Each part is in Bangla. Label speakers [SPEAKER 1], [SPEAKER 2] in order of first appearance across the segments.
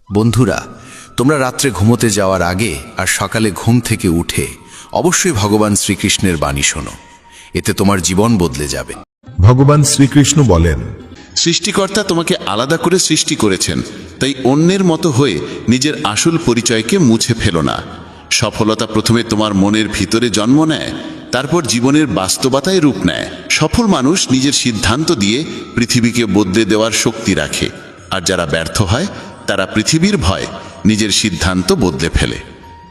[SPEAKER 1] বন্ধুরা, তোমরা রাত্রে ঘুমোতে যাওয়ার আগে আর সকালে ঘুম থেকে উঠে অবশ্যই ভগবান শ্রীকৃষ্ণের বাণী শোনো। এতে তোমার জীবন বদলে যাবে।
[SPEAKER 2] ভগবান শ্রীকৃষ্ণ বলেন,
[SPEAKER 3] সৃষ্টিকর্তা তোমাকে আলাদা করে সৃষ্টি করেছেন, তাই অন্যের মতো হয়ে নিজের আসল পরিচয়কে মুছে ফেলো না। সফলতা প্রথমে তোমার মনের ভিতরে জন্ম নেয়, তারপর জীবনের বাস্তবতায় রূপ নেয়। সফল মানুষ নিজের সিদ্ধান্ত দিয়ে পৃথিবীকে বদলে দেওয়ার শক্তি রাখে, আর যারা ব্যর্থ হয় তারা পৃথিবীর ভয় নিজের সিদ্ধান্ত বদলে ফেলে।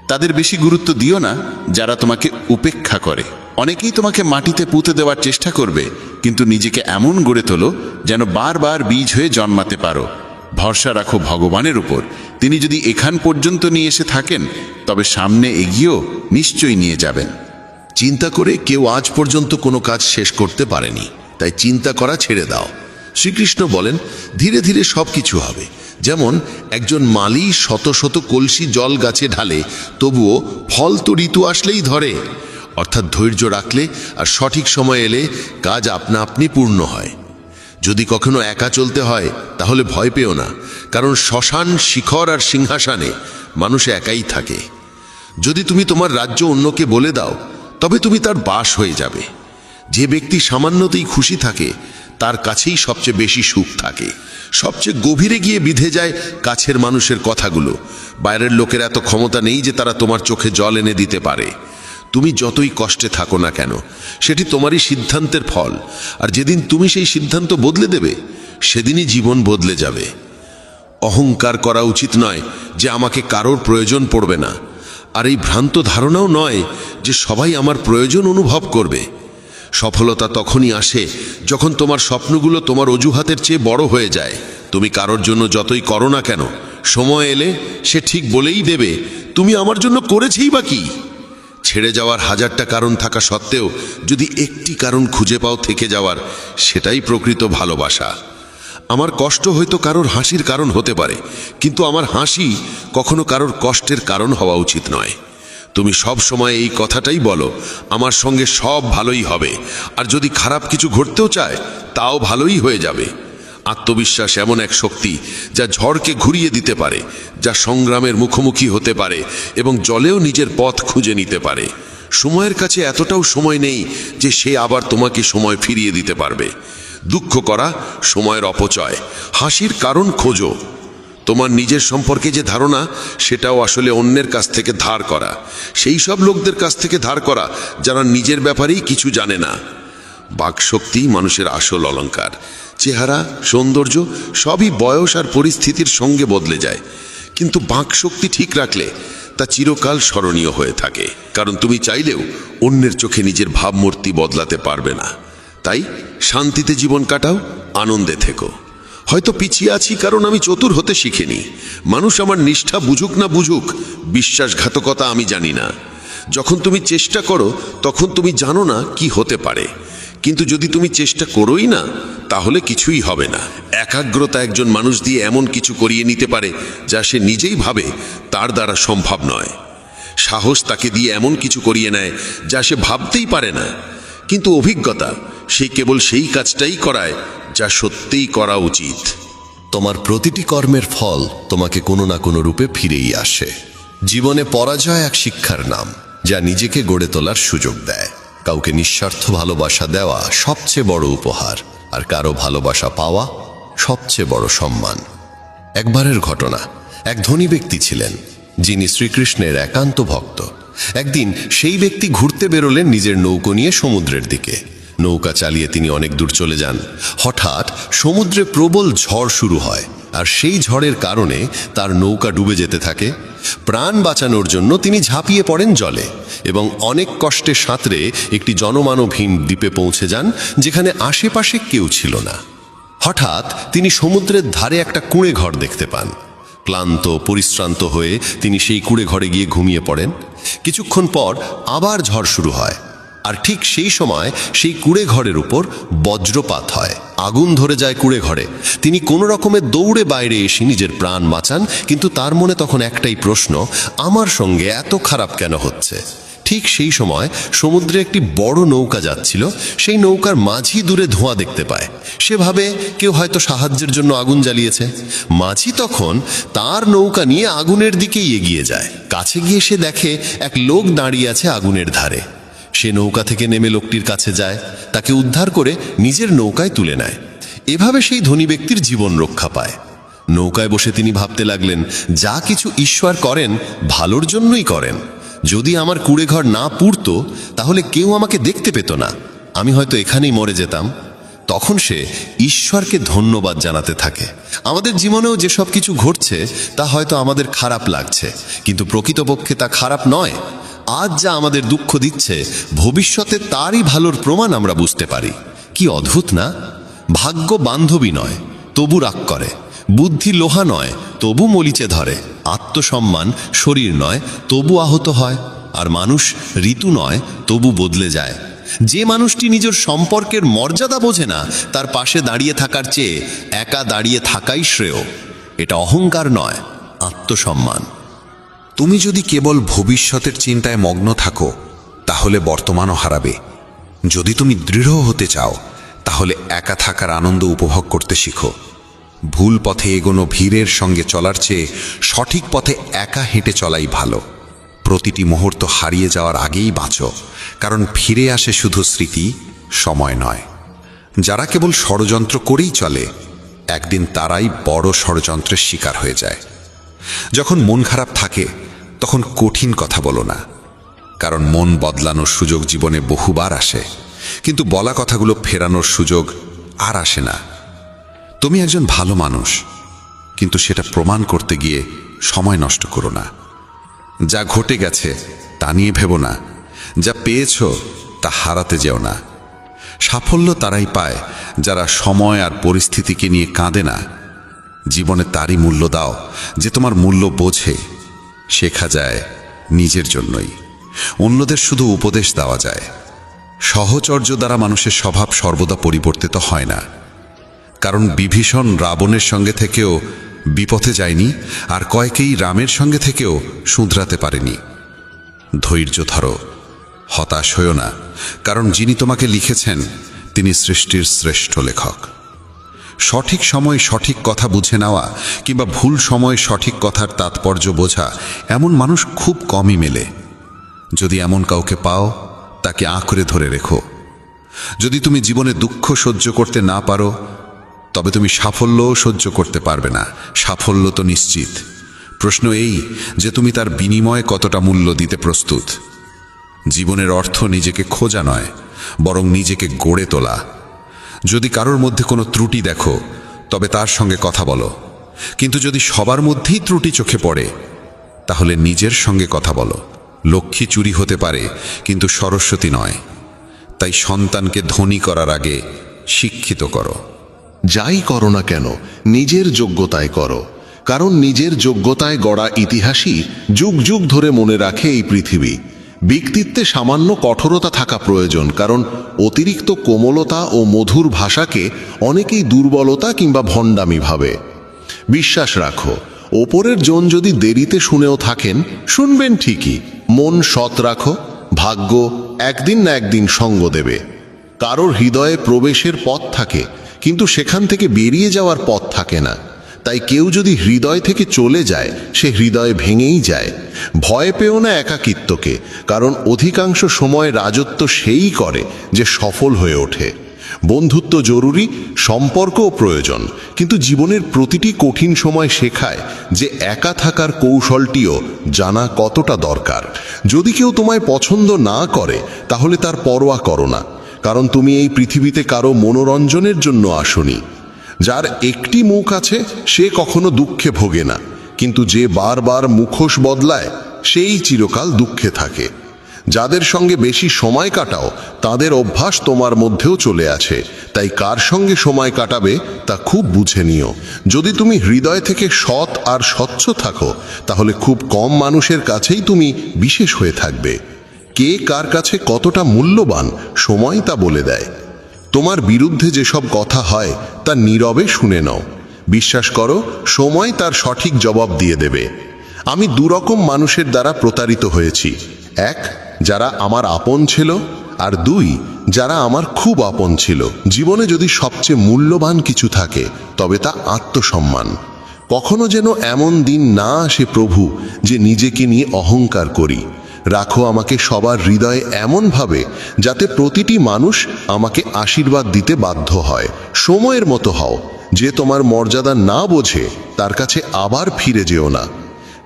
[SPEAKER 3] তাদের বেশি গুরুত্ব দিও না যারা তোমাকে উপেক্ষা করে। অনেকেই তোমাকে মাটিতে পুঁতে দেওয়ার চেষ্টা করবে, কিন্তু নিজেকে এমন গড়ে তোলো যেন বারবার বীজ হয়ে জন্মাতে পারো। ভরসা রাখো ভগবানের উপর। তিনি যদি এখান পর্যন্ত নিয়ে এসে থাকেন, তবে সামনে এগিয়েও নিশ্চয়ই নিয়ে যাবেন।
[SPEAKER 4] চিন্তা করে কেউ আজ পর্যন্ত কোনো কাজ শেষ করতে পারেনি, তাই চিন্তা করা ছেড়ে দাও। শ্রীকৃষ্ণ বলেন, ধীরে ধীরে সব কিছু হবে। যেমন একজন মালি শত শত কলসি জল গাছে ঢালে, তবুও ফল তো ঋতু আসলেই ধরে। অর্থাৎ ধৈর্য রাখলে আর সঠিক সময় এলে কাজ আপনা আপনি পূর্ণ হয়। যদি কখনো একা চলতে হয় তাহলে ভয় পেও না, কারণ শ্মশান, শিখর আর সিংহাসনে মানুষ একাই থাকে। যদি তুমি তোমার রাজ্য অন্যকে বলে দাও, তবে তুমি তার বাস হয়ে যাবে। যে ব্যক্তি সামান্যতেই খুশি থাকে, তার কাছেই সবচেয়ে বেশি সুখ থাকে। সবচেয়ে গভীরে গিয়ে বিধে যায় কাছের মানুষের কথাগুলো। বাইরের লোকের এত ক্ষমতা নেই যে তারা তোমার চোখে জল এনে দিতে পারে। তুমি যতই কষ্টে থাকো না কেন, সেটি তোমারই সিদ্ধান্তের ফল। আর যেদিন তুমি সেই সিদ্ধান্ত বদলে দেবে, সেদিনই জীবন বদলে যাবে। অহংকার করা উচিত নয় যে আমাকে কারোর প্রয়োজন পড়বে না, আর এই ভ্রান্ত ধারণাও নয় যে সবাই আমার প্রয়োজন অনুভব করবে। সফলতা তখনই আসে যখন তোমার স্বপ্নগুলো তোমার অজুহাতের চেয়ে বড় হয়ে যায়। তুমি কারোর জন্য যতই করো না কেন, সময় এলে সে ঠিক বলেই দেবে, তুমি আমার জন্য করেছেই বা কি। ছেড়ে যাওয়ার হাজারটা কারণ থাকা সত্ত্বেও যদি একটি কারণ খুঁজে পাও থেকে যাওয়ার, সেটাই প্রকৃত ভালোবাসা। আমার কষ্ট হয়তো কারোর হাসির কারণ হতে পারে, কিন্তু আমার হাসি কখনো কারোর কষ্টের কারণ হওয়া উচিত নয়। তুমি সব সময় এই কথাটাই বলো, আমার সঙ্গে সব ভালোই হবে, আর যদি খারাপ কিছু ঘটতেও চায় তাও ভালোই হয়ে যাবে। আত্মবিশ্বাস এমন এক শক্তি যা ঝড়কে ঘুরিয়ে দিতে পারে, যা সংগ্রামের মুখোমুখি হতে পারে এবং জলেও নিজের পথ খুঁজে নিতে পারে। সময়ের কাছে এতটাও সময় নেই যে সে আবার তোমাকে সময় ফিরিয়ে দিতে পারবে। দুঃখ করা সময়ের অপচয়, হাসির কারণ খোঁজো। তোমার নিজের সম্পর্কে যে ধারণা, সেটাও আসলে অন্যের কাছ থেকে ধার করা। সেই সব লোকদের কাছ থেকে ধার করা যারা নিজের ব্যাপারেই কিছু জানে না। বাকশক্তি মানুষের আসল অলংকার। চেহারা, সৌন্দর্য সবই বয়স আর পরিস্থিতির সঙ্গে বদলে যায়, কিন্তু বাকশক্তি ঠিক রাখলে তা চিরকাল স্মরণীয় হয়ে থাকে। কারণ তুমি চাইলেও অন্যের চোখে নিজের ভাবমূর্তি বদলাতে পারবে না। তাই শান্তিতে জীবন কাটাও, আনন্দে থেকো। হয়তো পিছিয়ে আছি কারণ আমি চতুর হতে শিখিনি। মানুষ আমার নিষ্ঠা বুঝুক না বুঝুক, বিশ্বাসঘাতকতা আমি জানি না। যখন তুমি চেষ্টা করো তখন তুমি জানো না কি হতে পারে, কিন্তু যদি তুমি চেষ্টা করোই না, তাহলে কিছুই হবে না। একাগ্রতা একজন মানুষ দিয়ে এমন কিছু করিয়ে নিতে পারে যা সে নিজেই ভাবে তার দ্বারা সম্ভব নয়। সাহস তাকে দিয়ে এমন কিছু করিয়ে নেয় যা সে ভাবতেই পারে না, কিন্তু অভিজ্ঞতা সে কেবল সেই কাজটাই করায় যা সত্যিই করা উচিত।
[SPEAKER 5] তোমার প্রতিটি কর্মের ফল তোমাকে কোনো না কোনো রূপে ফিরেই আসে। জীবনে পরাজয় এক শিক্ষার নাম, যা নিজেকে গড়ে তোলার সুযোগ দেয়। কাউকে নিঃস্বার্থ ভালোবাসা দেওয়া সবচেয়ে বড় উপহার, আর কারো ভালোবাসা পাওয়া সবচেয়ে বড় সম্মান। একবারের ঘটনা, এক ধনী ব্যক্তি ছিলেন যিনি শ্রীকৃষ্ণের একান্ত ভক্ত। একদিন সেই ব্যক্তি ঘুরতে বেরোলেন নিজের নৌকো নিয়ে সমুদ্রের দিকে। নৌকা চালিয়ে তিনি অনেক দূর চলে যান। হঠাৎ সমুদ্রে প্রবল ঝড় শুরু হয়, আর সেই ঝড়ের কারণে তার নৌকা ডুবে যেতে থাকে। প্রাণ বাঁচানোর জন্য তিনি ঝাঁপিয়ে পড়েন জলে এবং অনেক কষ্টে সাঁতরে একটি জনমানবহীন দ্বীপে পৌঁছে যান, যেখানে আশেপাশে কেউ ছিল না। হঠাৎ তিনি সমুদ্রের ধারে একটা কুঁড়ে ঘর দেখতে পান। ক্লান্ত পরিশ্রান্ত হয়ে তিনি সেই কুঁড়ে ঘরে গিয়ে ঘুমিয়ে পড়েন। কিছুক্ষণ পর আবার ঝড় শুরু হয়, আর ঠিক সেই সময় সেই কুঁড়ে ঘরের উপর বজ্রপাত হয়। আগুন ধরে যায় কুঁড়ে ঘরে। তিনি কোনো রকমে দৌড়ে বাইরে এসে নিজের প্রাণ বাঁচান, কিন্তু তার মনে তখন একটাই প্রশ্ন, আমার সঙ্গে এত খারাপ কেন হচ্ছে? ঠিক সেই সময় সমুদ্রে একটি বড় নৌকা যাচ্ছিল। সেই নৌকার মাঝি দূরে ধোঁয়া দেখতে পায়। সে ভাবে কেউ হয়তো সাহায্যের জন্য আগুন জ্বালিয়েছে। মাঝি তখন তার নৌকা নিয়ে আগুনের দিকেই এগিয়ে যায়। কাছে গিয়ে সে দেখে এক লোক দাঁড়িয়ে আছে আগুনের ধারে। সে নৌকা থেকে নেমে লোকটির কাছে যায়, তাকে উদ্ধার করে নিজের নৌকায় তুলে নেয়। এভাবে সেই ধনী ব্যক্তির জীবন রক্ষা পায়। নৌকায় বসে তিনি ভাবতে লাগলেন, যা কিছু ঈশ্বর করেন ভালোর জন্যই করেন। যদি আমার কুঁড়েঘর না পুড়তো তাহলে কেউ আমাকে দেখতে পেত না, আমি হয়তো এখানেই মরে যেতাম। তখন সে ঈশ্বরকে ধন্যবাদ জানাতে থাকে। আমাদের জীবনেও যেসব কিছু ঘটছে তা হয়তো আমাদের খারাপ লাগছে, কিন্তু প্রকৃতপক্ষে তা খারাপ নয়। আজ যা আমাদের দুঃখ দিচ্ছে, ভবিষ্যতে তারই ভালোর প্রমাণ আমরা বুঝতে পারি। কি অদ্ভুত না? ভাগ্য বান্ধবী নয়, তবু রাগ করে। বুদ্ধি লোহা নয়, তবু মরিচে ধরে। আত্মসম্মান শরীর নয়, তবু আহত হয়। আর মানুষ ঋতু নয়, তবু বদলে যায়। যে মানুষটি নিজের সম্পর্কের মর্যাদা বোঝে না, তার পাশে দাঁড়িয়ে থাকার চেয়ে একা দাঁড়িয়ে থাকাই শ্রেয়। এটা অহংকার নয়, আত্মসম্মান।
[SPEAKER 1] তুমি যদি কেবল ভবিষ্যতের চিন্তায় মগ্ন থাকো তাহলে বর্তমানও হারাবে। যদি তুমি দৃঢ় হতে চাও তাহলে একা থাকার আনন্দ উপভোগ করতে শিখো। ভুল পথে এগোনো ভিড়ের সঙ্গে চলার চেয়ে সঠিক পথে একা হেঁটে চলাই ভালো। প্রতিটি মুহূর্ত হারিয়ে যাওয়ার আগেই বাঁচো, কারণ ফিরে আসে শুধু স্মৃতি, সময় নয়। যারা কেবল ষড়যন্ত্র করেই চলে, একদিন তারাই বড় ষড়যন্ত্রের শিকার হয়ে যায়। যখন মন খারাপ থাকে তখন কঠিন কথা বলো না, কারণ মন বদলানোর সুযোগ জীবনে বহুবার আসে, কিন্তু বলা কথাগুলো ফেরানোর সুযোগ আর আসে না। তুমি একজন ভালো মানুষ, কিন্তু সেটা প্রমাণ করতে গিয়ে সময় নষ্ট করো না। যা ঘটে গেছে তা নিয়ে ভেবো না, যা পেয়েছ তা হারাতে যেও না। সাফল্য তারাই পায় যারা সময় আর পরিস্থিতিকে নিয়ে কাঁদে না। জীবনে তারই মূল্য দাও যে তোমার মূল্য বোঝে। শেখা যায় নিজের জন্যই, অন্যদের শুধু উপদেশ দেওয়া যায়। সহচর্য দ্বারা মানুষের স্বভাব সর্বদা পরিবর্তিত হয় না, কারণ বিভীষণ রাবণের সঙ্গে থেকেও বিপথে যায়নি, আর কয়েকেই রামের সঙ্গে থেকেও শুধরাতে পারেনি। ধৈর্য ধরো, হতাশ হয়ো না, কারণ যিনি তোমাকে লিখেছেন তিনি সৃষ্টির শ্রেষ্ঠ লেখক। সঠিক সময় সঠিক কথা বুঝে নেওয়া কিংবা ভুল সময় সঠিক কথার তাৎপর্য বোঝা, এমন মানুষ খুব কমই মেলে। যদি এমন কাউকে পাও তাকে আঁকড়ে ধরে রেখো। যদি তুমি জীবনে দুঃখ সহ্য করতে না পারো তবে তুমি সাফল্যও সহ্য করতে পারবে না। সাফল্য তো নিশ্চিত, প্রশ্ন এই যে তুমি তার বিনিময়ে কতটা মূল্য দিতে প্রস্তুত। জীবনের অর্থ নিজেকে খোঁজা নয়, বরং নিজেকে গড়ে তোলা। যদি কারোর মধ্যে কোনো ত্রুটি দেখো তবে তার সঙ্গে কথা বলো, কিন্তু যদি সবার মধ্যেই ত্রুটি চোখে পড়ে তাহলে নিজের সঙ্গে কথা বলো। লক্ষ্মী চুরি হতে পারে, কিন্তু সরস্বতী নয়। তাই সন্তানকে ধনী করার আগে শিক্ষিত করো।
[SPEAKER 4] যাই করো না কেন নিজের যোগ্যতায় করো, কারণ নিজের যোগ্যতায় গড়া ইতিহাসই যুগ যুগ ধরে মনে রাখে এই পৃথিবী। ব্যক্তিত্বে সামান্য কঠোরতা থাকা প্রয়োজন, কারণ অতিরিক্ত কোমলতা ও মধুর ভাষাকে অনেকেই দুর্বলতা কিংবা ভণ্ডামি ভাবে। বিশ্বাস রাখো, ওপরের জন যদি দেরিতে শুনেও থাকেন, শুনবেন ঠিকই। মন সৎ রাখো, ভাগ্য একদিন না একদিন সঙ্গ দেবে। কারোর হৃদয়ে প্রবেশের পথ থাকে, কিন্তু সেখান থেকে বেরিয়ে যাওয়ার পথ থাকে না। তাই কেউ যদি হৃদয় থেকে চলে যায়, সে হৃদয় ভেঙেই যায়। ভয় পেও না একাকিত্বকে, কারণ অধিকাংশ সময় রাজত্ব সেই করে যে সফল হয়ে ওঠে। বন্ধুত্ব জরুরি, সম্পর্কও প্রয়োজন, কিন্তু জীবনের প্রতিটি কঠিন সময় শেখায় যে একা থাকার কৌশলটিও জানা কতটা দরকার। যদি কেউ তোমায় পছন্দ না করে তাহলে তার পরোয়া করো না, কারণ তুমি এই পৃথিবীতে কারো মনোরঞ্জনের জন্য আসোনি। যার একটি মুখ আছে সে কখনো দুঃখে ভোগে না, কিন্তু যে বারবার মুখোশ বদলায় সেই চিরকাল দুঃখে থাকে। যাদের সঙ্গে বেশি সময় কাটাও তাদের অভ্যাস তোমার মধ্যেও চলে আছে, তাই কার সঙ্গে সময় কাটাবে তা খুব বুঝে নিও। যদি তুমি হৃদয় থেকে সৎ আর স্বচ্ছ থাকো তাহলে খুব কম মানুষের কাছেই তুমি বিশেষ হয়ে থাকবে। কে কার কাছে কতটা মূল্যবান সময় তা বলে দেয়। তোমার বিরুদ্ধে যেসব কথা হয় তা নীরবে শুনে নাও। বিশ্বাস করো, সময় তার সঠিক জবাব দিয়ে দেবে। আমি দুরকম মানুষের দ্বারা প্রতারিত হয়েছি। এক, যারা আমার আপন ছিল, আর 2, যারা আমার খুব আপন ছিল। জীবনে যদি সবচেয়ে মূল্যবান কিছু থাকে তবে তা আত্মসম্মান। কখনো যেন এমন দিন না আসে প্রভু যে নিজেকে নিয়ে অহংকার করি। রাখো আমাকে সবার হৃদয়ে এমনভাবে যাতে প্রতিটি মানুষ আমাকে আশীর্বাদ দিতে বাধ্য হয়। সময়ের মতো হও, যে তোমার মর্যাদা না বোঝে তার কাছে আবার ফিরে যেও না।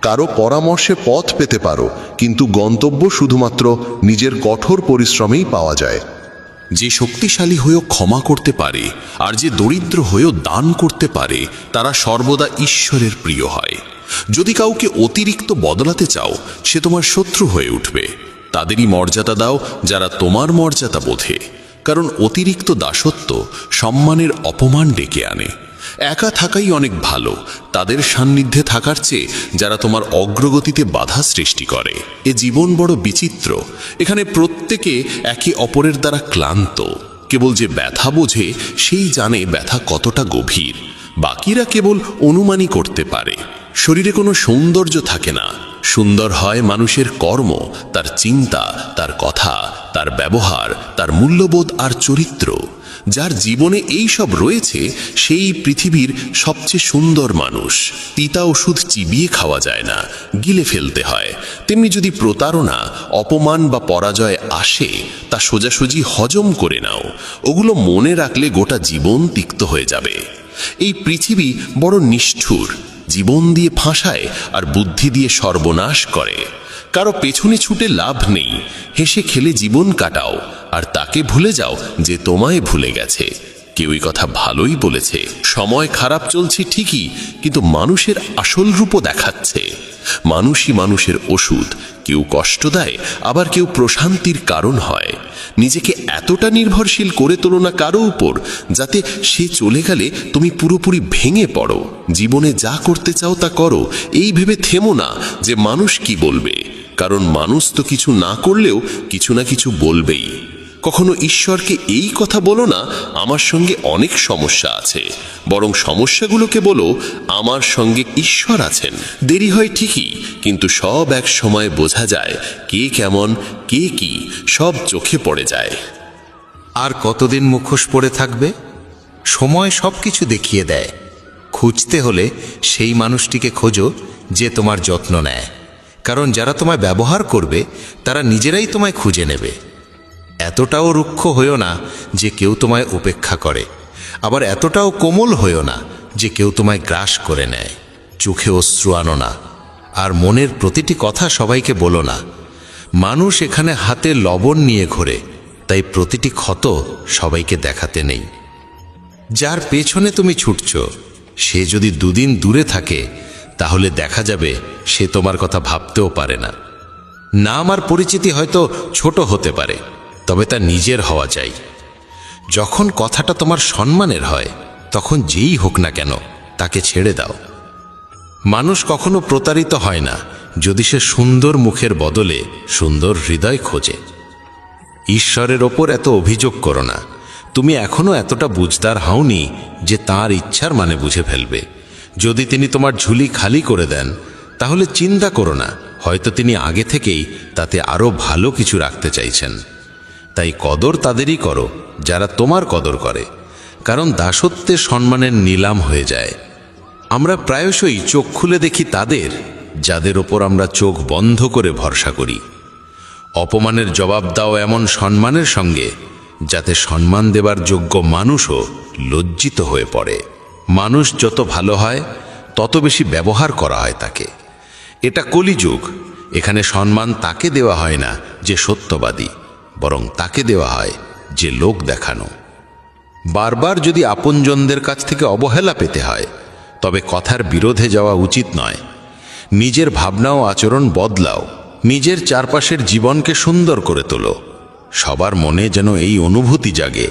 [SPEAKER 4] কারো পরামর্শে পথ পেতে পারো, কিন্তু গন্তব্য শুধুমাত্র নিজের কঠোর পরিশ্রমেই পাওয়া যায়।
[SPEAKER 6] যে শক্তিশালী হয়েও ক্ষমা করতে পারে আর যে দরিদ্র হয়েও দান করতে পারে তারা সর্বদা ঈশ্বরের প্রিয় হয়। যদি কাউকে অতিরিক্ত বদলাতে চাও সে তোমার শত্রু হয়ে উঠবে। তাদেরই মর্যাদা দাও যারা তোমার মর্যাদা বোঝে, কারণ অতিরিক্ত দাসত্ব সম্মানের অপমান ডেকে আনে। একা থাকাই অনেক ভালো তাদের সান্নিধ্যে থাকার চেয়ে যারা তোমার অগ্রগতিতে বাধা সৃষ্টি করে। এ জীবন বড় বিচিত্র, এখানে প্রত্যেকে একে অপরের দ্বারা ক্লান্ত। কেবল যে ব্যথা বোঝে সেই জানে ব্যথা কতটা গভীর, বাকিরা কেবল অনুমানই করতে পারে। শরীরে কোনো সৌন্দর্য থাকে না, সুন্দর হয় মানুষের কর্ম, তার চিন্তা, তার কথা, তার ব্যবহার, তার মূল্যবোধ আর চরিত্র। যার জীবনে এই সব রয়েছে সেই পৃথিবীর সবচেয়ে সুন্দর মানুষ। তিতা ওষুধ চিবিয়ে খাওয়া যায় না, গিলে ফেলতে হয়। তেমনি যদি প্রতারণা, অপমান বা পরাজয় আসে তা সোজাসুজি হজম করে নাও। ওগুলো মনে রাখলে গোটা জীবন তিক্ত হয়ে যাবে। এই পৃথিবী বড় নিষ্ঠুর, জীবন দিয়ে ফাঁসায় আর বুদ্ধি দিয়ে সর্বনাশ করে। কারো পেছনে ছুটে লাভ নেই, হেসে খেলে জীবন কাটাও আর তাকে ভুলে যাও যে তোমায় ভুলে গেছে। কেউই কথা ভালোই বলেছে, সময় খারাপ চলছে ঠিকই, কিন্তু মানুষের আসল রূপও দেখাচ্ছে। মানুষই মানুষের ওষুধ, কেউ কষ্ট দেয় আবার কেউ প্রশান্তির কারণ হয়। নিজেকে এতটা নির্ভরশীল করে তোলো না কারো উপর যাতে সে চলে গেলে তুমি পুরোপুরি ভেঙে পড়ো। জীবনে যা করতে চাও তা করো, এই ভেবে থেমো না যে মানুষ কি বলবে, কারণ মানুষ তো কিছু না করলেও কিছু না কিছু বলবেই। কখনো ঈশ্বরকে এই কথা বলো না আমার সঙ্গে অনেক সমস্যা আছে, বরং সমস্যাগুলোকে বলো আমার সঙ্গে ঈশ্বর আছেন। দেরি হয় ঠিকই, কিন্তু সব এক সময় বোঝা যায় কে কেমন, কে কি, সব চোখে পড়ে যায়।
[SPEAKER 7] আর কতদিন মুখোশ পড়ে থাকবে? সময় সব কিছু দেখিয়ে দেয়। খুঁজতে হলে সেই মানুষটিকে খোঁজো যে তোমার যত্ন নেয়, কারণ যারা তোমায় ব্যবহার করবে তারা নিজেরাই তোমায় খুঁজে নেবে। এতটাও রুক্ষ হইও না যে কেউ তোমায় উপেক্ষা করে, আবার এতটাও কোমল হইও না যে কেউ তোমায় গ্রাস করে নেয়। চোখে অশ্রু আনো না, আর মনের প্রতিটি কথা সবাইকে বলো না। মানুষ এখানে হাতে লবণ নিয়ে ঘোরে, তাই প্রতিটি ক্ষত সবাইকে দেখাতে নেই। যার পেছনে তুমি ছুটছ সে যদি দুদিন দূরে থাকে তাহলে দেখা যাবে সে তোমার কথা ভাবতেও পারে না। নাম আর পরিচিতি হয়তো ছোট হতে পারে, তবে তা নিজের হওয়া চাই। যখন কথাটা তোমার সম্মানের হয় তখন যেই হোক না কেন তাকে ছেড়ে দাও। মানুষ কখনো প্রতারিত হয় না যদি সে সুন্দর মুখের বদলে সুন্দর হৃদয় খোঁজে। ঈশ্বরের ওপর এত অভিযোগ করো না। তুমি এখনো এতটা বুঝদার হওনি যে তাঁর ইচ্ছার মানে বুঝে ফেলবে। যদি তিনি তোমার ঝুলি খালি করে দেন তাহলে চিন্তা করো না, হয়তো তিনি আগে থেকেই তাতে আরও ভালো কিছু রাখতে চাইছেন। তাই কদর তাদেরই করো যারা তোমার কদর করে, কারণ দাসত্বে সম্মানের নিলাম হয়ে যায়। আমরা প্রায়শই চোখ খুলে দেখি তাদের যাদের ওপর আমরা চোখ বন্ধ করে ভরসা করি। অপমানের জবাব দাও এমন সম্মানের সঙ্গে যাতে সম্মান দেবার যোগ্য মানুষও লজ্জিত হয়ে পড়ে। মানুষ যত ভালো হয় তত বেশি ব্যবহার করা হয় তাকে। এটা কলিযুগ, এখানে সম্মান তাকে দেওয়া হয় না যে সত্যবাদী, বরং তাকে দেওয়া হয় যে লোক দেখানো। বারবার যদি আপনজনদের কাছ থেকে অবহেলা পেতে হয় তবে কথার বিরোধে যাওয়া উচিত নয়। নিজের ভাবনা ও আচরণ বদলাও, নিজের চারপাশের জীবনকে সুন্দর করে তোলো। সবার মনে যেন এই অনুভূতি জাগে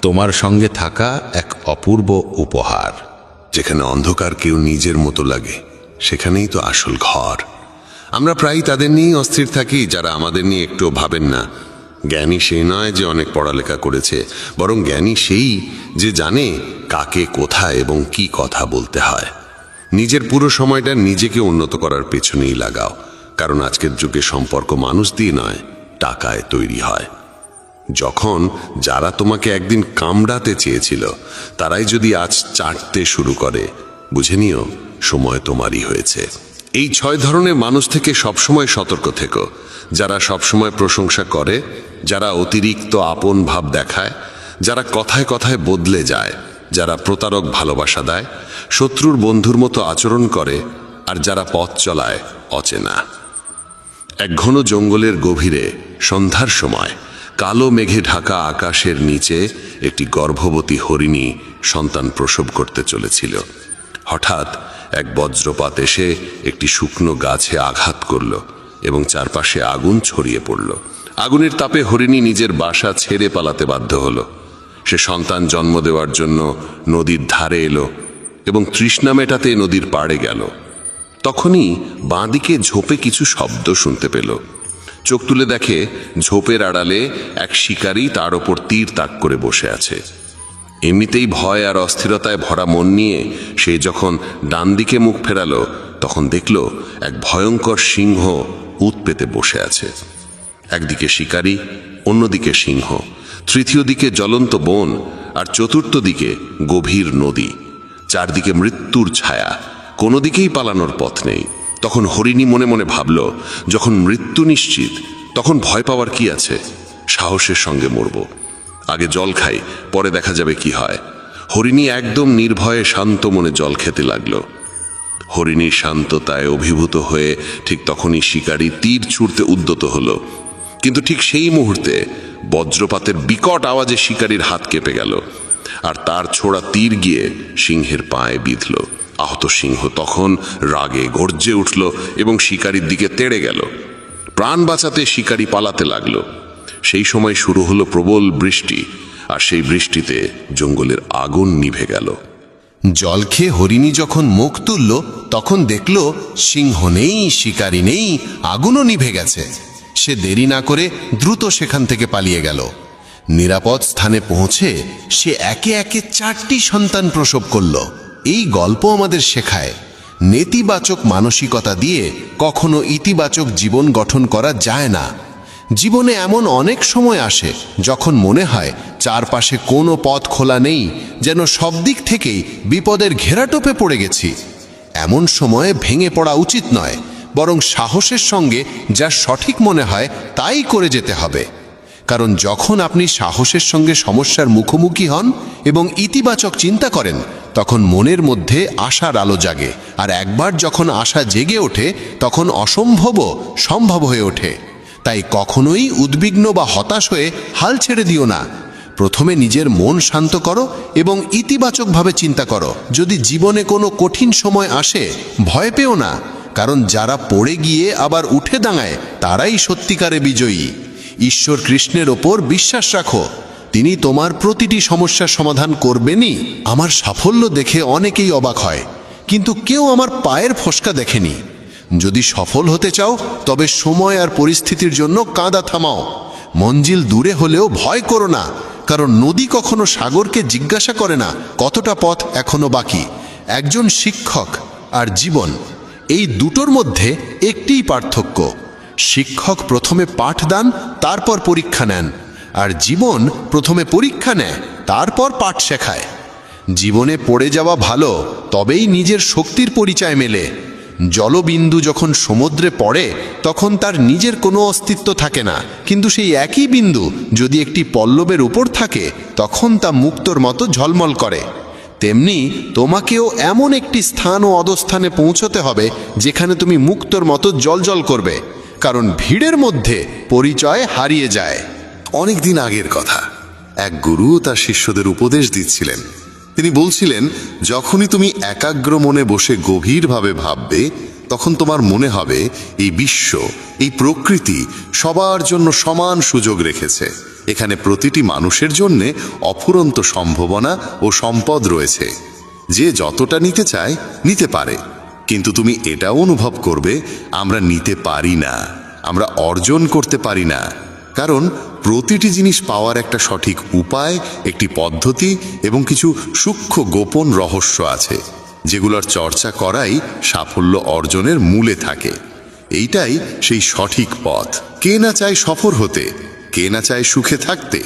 [SPEAKER 7] তোমার সঙ্গে থাকা এক অপূর্ব উপহার।
[SPEAKER 4] যেখানে অন্ধকার কেউ নিজের মতো লাগে সেখানেই তো আসল ঘর। আমরা প্রায়ই তাদের নিয়েই অস্থির থাকি যারা আমাদের নিয়ে একটুও ভাবেন না। জ্ঞানী সেই নয় যে অনেক পড়ালেখা করেছে, বরং জ্ঞানী সেই যে জানে কাকে কোথায় এবং কি কথা বলতে হয়। নিজের পুরো সময়টা নিজেকে উন্নত করার পেছনেই লাগাও, কারণ আজকের যুগে সম্পর্ক মানুষ দিয়ে নয়,
[SPEAKER 8] টাকায় তৈরি হয়। যখন যারা তোমাকে একদিন কামড়াতে চেয়েছিল তারাই যদি আজ চাটতে শুরু করে, বুঝে নিও সময় তোমারই হয়েছে। এই 6 ধরনের মানুষ থেকে সবসময় সতর্ক থেকো। যারা সবসময় প্রশংসা করে, যারা অতিরিক্ত আপন ভাব দেখায়, যারা কথায় কথায় বদলে যায়, যারা প্রতারক ভালোবাসা দেয়, শত্রুর বন্ধুর মতো আচরণ করে, আর যারা পথ চলায় অচেনা। এক ঘন জঙ্গলের গভীরে সন্ধ্যার সময় কালো মেঘে ঢাকা আকাশের নিচে একটি গর্ভবতী হরিণী সন্তান প্রসব করতে চলেছিল। হঠাৎ এক বজ্রপাত এসে একটি শুকনো গাছে আঘাত করল এবং চারপাশে আগুন ছড়িয়ে পড়ল। আগুনের তাপে হরিণী নিজের বাসা ছেড়ে পালাতে বাধ্য হলো। সে সন্তান জন্ম দেওয়ার জন্য নদীর ধারে এলো এবং তৃষ্ণা মেটাতে নদীর পাড়ে গেল। তখনই বাঁদিকে ঝোপে কিছু শব্দ শুনতে পেল। চোখ তুলে দেখে ঝোপের আড়ালে এক শিকারী তার ওপর তীর তাক করে বসে আছে। এমনিতেই ভয় আর অস্থিরতায় ভরা মন নিয়ে সে যখন ডান দিকে মুখ ফেরালো, তখন দেখল এক ভয়ঙ্কর সিংহ উত পেতে বসে আছে। একদিকে শিকারী, অন্যদিকে সিংহ, তৃতীয় দিকে জ্বলন্ত বন, আর চতুর্থ দিকে গভীর নদী। চারদিকে মৃত্যুর ছায়া, কোনো দিকেই পালানোর পথ নেই। তখন হরিণী মনে মনে ভাবল, যখন মৃত্যু নিশ্চিত তখন ভয় পাওয়ার কি আছে? সাহসের সঙ্গে মরব। আগে জল খাই, পরে দেখা যাবে কি হয়। হরিণী একদম নির্ভয়ে শান্ত মনে জল খেতে লাগলো। হরিণীর শান্ততায় অভিভূত হয়ে ঠিক তখনই শিকারী তীর ছুঁড়তে উদ্যত হলো। কিন্তু ঠিক সেই মুহূর্তে বজ্রপাতের বিকট আওয়াজে শিকারীর হাত কেঁপে গেল, আর তার ছোড়া তীর গিয়ে সিংহের পায়ে বিঁধল। আহত সিংহ তখন রাগে গর্জে উঠল এবং শিকারীর দিকে তেড়ে গেল। প্রাণ বাঁচাতে শিকারী পালাতে লাগল। সেই সময় শুরু হলো প্রবল বৃষ্টি, আর সেই বৃষ্টিতে জঙ্গলের আগুন নিভে গেল।
[SPEAKER 5] জল খেয়ে হরিণী যখন মুখ তুলল, তখন দেখল সিংহ নেই, শিকারী নেই, আগুনও নিভে গেছে। সে দেরি না করে দ্রুত সেখান থেকে পালিয়ে গেল। নিরাপদ স্থানে পৌঁছে সে একে একে 4টি সন্তান প্রসব করল। এই গল্প আমাদের শেখায়, নেতিবাচক মানসিকতা দিয়ে কখনো ইতিবাচক জীবন গঠন করা যায় না। জীবনে এমন অনেক সময় আসে যখন মনে হয় চারপাশে কোনো পথ খোলা নেই, যেন সব দিক থেকেই বিপদের ঘেরাটোপে পড়ে গেছি। এমন সময়ে ভেঙে পড়া উচিত নয়, বরং সাহসের সঙ্গে যা সঠিক মনে হয় তাই করে যেতে হবে। কারণ যখন আপনি সাহসের সঙ্গে সমস্যার মুখোমুখি হন এবং ইতিবাচক চিন্তা করেন, তখন মনের মধ্যে আশার আলো জাগে, আর একবার যখন আশা জেগে ওঠে তখন অসম্ভবও সম্ভব হয়ে ওঠে। তাই কখনোই উদ্বিগ্ন বা হতাশ হয়ে হাল ছেড়ে দিও না। প্রথমে নিজের মন শান্ত করো এবং ইতিবাচকভাবে চিন্তা করো। যদি জীবনে কোনো কঠিন সময় আসে, ভয় পেও না, কারণ যারা পড়ে গিয়ে আবার উঠে দাঁড়ায় তারাই সত্যিকারে বিজয়ী। ঈশ্বর কৃষ্ণের ওপর বিশ্বাস রাখো, তিনি তোমার প্রতিটি সমস্যার সমাধান করবেনই। আমার সাফল্য দেখে অনেকেই অবাক হয়, কিন্তু কেউ আমার পায়ের ফসকা দেখেনি। যদি সফল হতে চাও, তবে সময় আর পরিস্থিতির জন্য কাঁদা থামাও। মঞ্জিল দূরে হলেও ভয় করো না, কারণ নদী কখনো সাগরকে জিজ্ঞাসা করে না কতটা পথ এখনো বাকি। একজন শিক্ষক আর জীবন, এই দুটোর মধ্যে একটিই পার্থক্য। শিক্ষক প্রথমে পাঠ দেন, তারপর পরীক্ষা নেন, আর জীবন প্রথমে পরীক্ষা নেয়, তারপর পাঠ শেখায়। জীবনে পড়ে যাওয়া ভালো, তবেই নিজের শক্তির পরিচয় মেলে। জলবিন্দু যখন সমুদ্রে পড়ে তখন তার নিজের কোনো অস্তিত্ব থাকে না, কিন্তু সেই একই বিন্দু যদি একটি পল্লবের উপর থাকে তখন তা মুক্তোর মতো ঝলমল করে। তেমনি তোমাকেও এমন একটি স্থান ও অধস্থানে পৌঁছতে হবে যেখানে তুমি মুক্তোর মতো জ্বলজ্বল করবে, কারণ ভিড়ের মধ্যে পরিচয় হারিয়ে যায়।
[SPEAKER 8] অনেক দিন আগের কথা, এক গুরু তার শিষ্যদের উপদেশ দিচ্ছিলেন। তিনি বলছিলেন, যখনই তুমি একাগ্র মনে বসে গভীরভাবে ভাববে, তখন তোমার মনে হবে এই বিশ্ব, এই প্রকৃতি সবার জন্য সমান সুযোগ রেখেছে। এখানে প্রতিটি মানুষের জন্যে অফুরন্ত সম্ভাবনা ও সম্পদ রয়েছে। যে যতটা নিতে চায় নিতে পারে, কিন্তু তুমি এটাও অনুভব করবে আমরা নিতে পারি না, আমরা অর্জন করতে পারি না। কারণ প্রতিটি জিনিস পাওয়ার একটা সঠিক উপায়, একটি পদ্ধতি এবং কিছু সূক্ষ্ম গোপন রহস্য আছে, যেগুলোর চর্চা করাই সাফল্য অর্জনের মূলে থাকে।
[SPEAKER 3] এইটাই সেই সঠিক পথ। কে না চায় সফল হতে, কে না চায় সুখে থাকতে?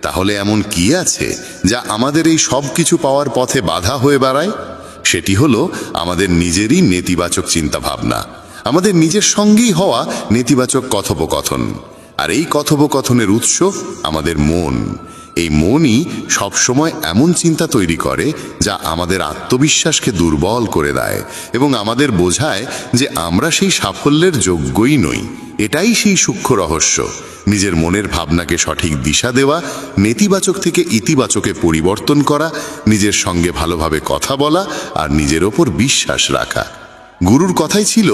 [SPEAKER 3] তাহলে এমন কি আছে যা আমাদের এই সব কিছু পাওয়ার পথে বাধা হয়ে দাঁড়ায়? সেটি হলো আমাদের নিজেরই নেতিবাচক চিন্তাভাবনা, আমাদের নিজের সঙ্গেই হওয়া নেতিবাচক কথোপকথন। আর এই কথোপকথনের উৎস আমাদের মন। এই মনই সবসময় এমন চিন্তা তৈরি করে যা আমাদের আত্মবিশ্বাসকে দুর্বল করে দেয় এবং আমাদের বোঝায় যে আমরা সেই সাফল্যের যোগ্যই নই। এটাই সেই সূক্ষ্ম রহস্য, নিজের মনের ভাবনাকে সঠিক দিশা দেওয়া, নেতিবাচক থেকে ইতিবাচকে পরিবর্তন করা, নিজের সঙ্গে ভালোভাবে কথা বলা আর নিজের ওপর বিশ্বাস রাখা। গুরুর কথাই ছিল,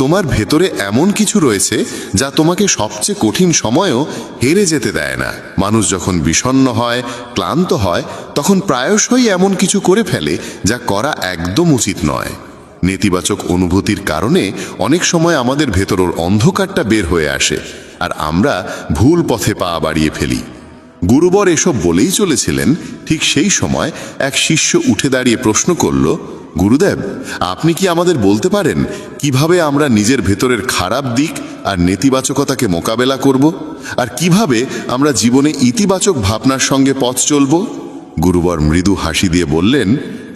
[SPEAKER 3] তোমার ভেতরে এমন কিছু রয়েছে যা তোমাকে সবচেয়ে কঠিন সময়েও হেরে যেতে দেয় না। মানুষ যখন বিষণ্ণ হয়, ক্লান্ত হয়, তখন প্রায়শই এমন কিছু করে ফেলে যা করা একদম উচিত নয়। নেতিবাচক অনুভূতির কারণে অনেক সময় আমাদের ভেতরের অন্ধকারটা বের হয়ে আসে আর আমরা ভুল পথে পা বাড়িয়ে ফেলি। গুরুবর এসব বলেই চলেছিলেন, ঠিক সেই সময় এক শিষ্য উঠে দাঁড়িয়ে প্রশ্ন করল, গুরুদেব, আপনি কি আমাদের বলতে পারেন কিভাবে আমরা নিজের ভেতরের খারাপ দিক আর নেতিবাচকতাকে মোকাবেলা করব, আর কিভাবে আমরা জীবনে ইতিবাচক ভাবনার সঙ্গে পথ চলব? গুরুবর মৃদু হাসি দিয়ে বললেন,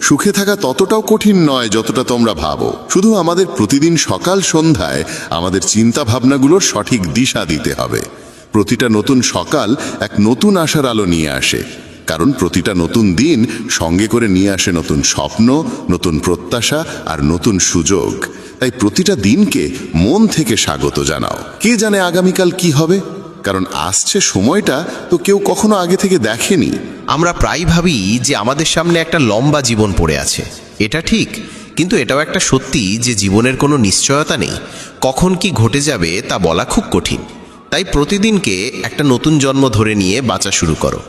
[SPEAKER 3] সুখে থাকা ততটাও কঠিন নয় যতটা তোমরা ভাবো। শুধু আমাদের প্রতিদিন সকাল সন্ধ্যায় আমাদের চিন্তা ভাবনাগুলোর সঠিক দিশা দিতে হবে। প্রতিটা নতুন সকাল এক নতুন আশার আলো নিয়ে আসে, কারণ প্রতিটা নতুন দিন সঙ্গে করে নিয়ে আসে নতুন স্বপ্ন, নতুন প্রত্যাশা আর নতুন সুযোগ। তাই প্রতিটা দিনকে মন থেকে স্বাগত জানাও। কে জানে আগামীকাল কি হবে, কারণ আসছে সময়টা তো কেউ কখনো আগে থেকে দেখেনি।
[SPEAKER 7] আমরা প্রায় ভাবি যে আমাদের সামনে একটা লম্বা জীবন পড়ে আছে। এটা ঠিক, কিন্তু এটাও একটা সত্যি যে জীবনের কোনো নিশ্চয়তা নেই। কখন কি ঘটে যাবে তা বলা খুব কঠিন। তাই প্রতিদিনকে একটা নতুন জন্ম ধরে নিয়ে বাঁচা শুরু করো।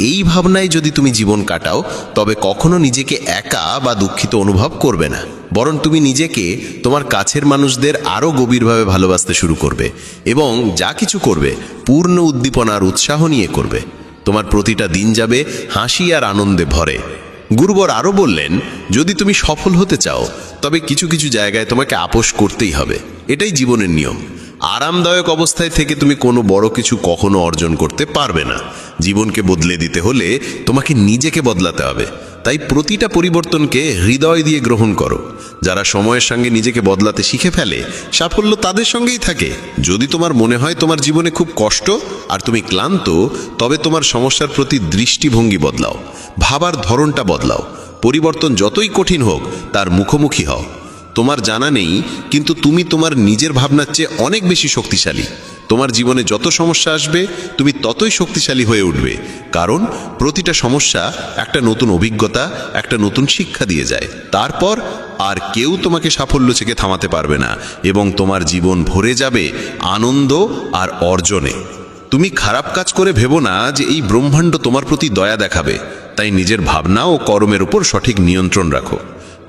[SPEAKER 7] এই ভাবনায় যদি তুমি জীবন কাটাও, তবে কখনো নিজেকে একা বা দুঃখিত অনুভব করবে না, বরং তুমি নিজেকে, তোমার কাছের মানুষদের আরও গভীরভাবে ভালোবাসতে শুরু করবে এবং যা কিছু করবে পূর্ণ উদ্দীপনা আর উৎসাহ নিয়ে করবে। তোমার প্রতিটা দিন যাবে হাসি আর আনন্দে ভরে। গুরুবর আরও বললেন, যদি তুমি সফল হতে চাও, তবে কিছু কিছু জায়গায় তোমাকে আপোষ করতেই হবে। এটাই জীবনের নিয়ম। আরামদায়ক অবস্থায় থেকে তুমি কোনো বড় কিছু কখনো অর্জন করতে পারবে না। জীবনকে বদলে দিতে হলে তোমাকে নিজেকে বদলাতে হবে। তাই প্রতিটা পরিবর্তনকে হৃদয় দিয়ে গ্রহণ করো। যারা সময়ের সঙ্গে নিজেকে বদলাতে শিখে ফেলে, সাফল্য তাদের সঙ্গেই থাকে। যদি তোমার মনে হয় তোমার জীবনে খুব কষ্ট আর তুমি ক্লান্ত, তবে তোমার সমস্যার প্রতি দৃষ্টিভঙ্গি বদলাও, ভাবার ধরনটা বদলাও। পরিবর্তন যতই কঠিন হোক, তার মুখোমুখি হও। তোমার জানা নেই, কিন্তু তুমি তোমার নিজের ভাবনার চেয়ে অনেক বেশি শক্তিশালী। তোমার জীবনে যত সমস্যা আসবে, তুমি ততই শক্তিশালী হয়ে উঠবে, কারণ প্রতিটা সমস্যা একটা নতুন অভিজ্ঞতা, একটা নতুন শিক্ষা দিয়ে যায়। তারপর আর কেউ তোমাকে সাফল্য থেকে থামাতে পারবে না এবং তোমার জীবন ভরে যাবে আনন্দ আর অর্জনে। তুমি খারাপ কাজ করে ভেবো না যে এই ব্রহ্মাণ্ড তোমার প্রতি দয়া দেখাবে। তাই নিজের ভাবনা ও কর্মের উপর সঠিক নিয়ন্ত্রণ রাখো।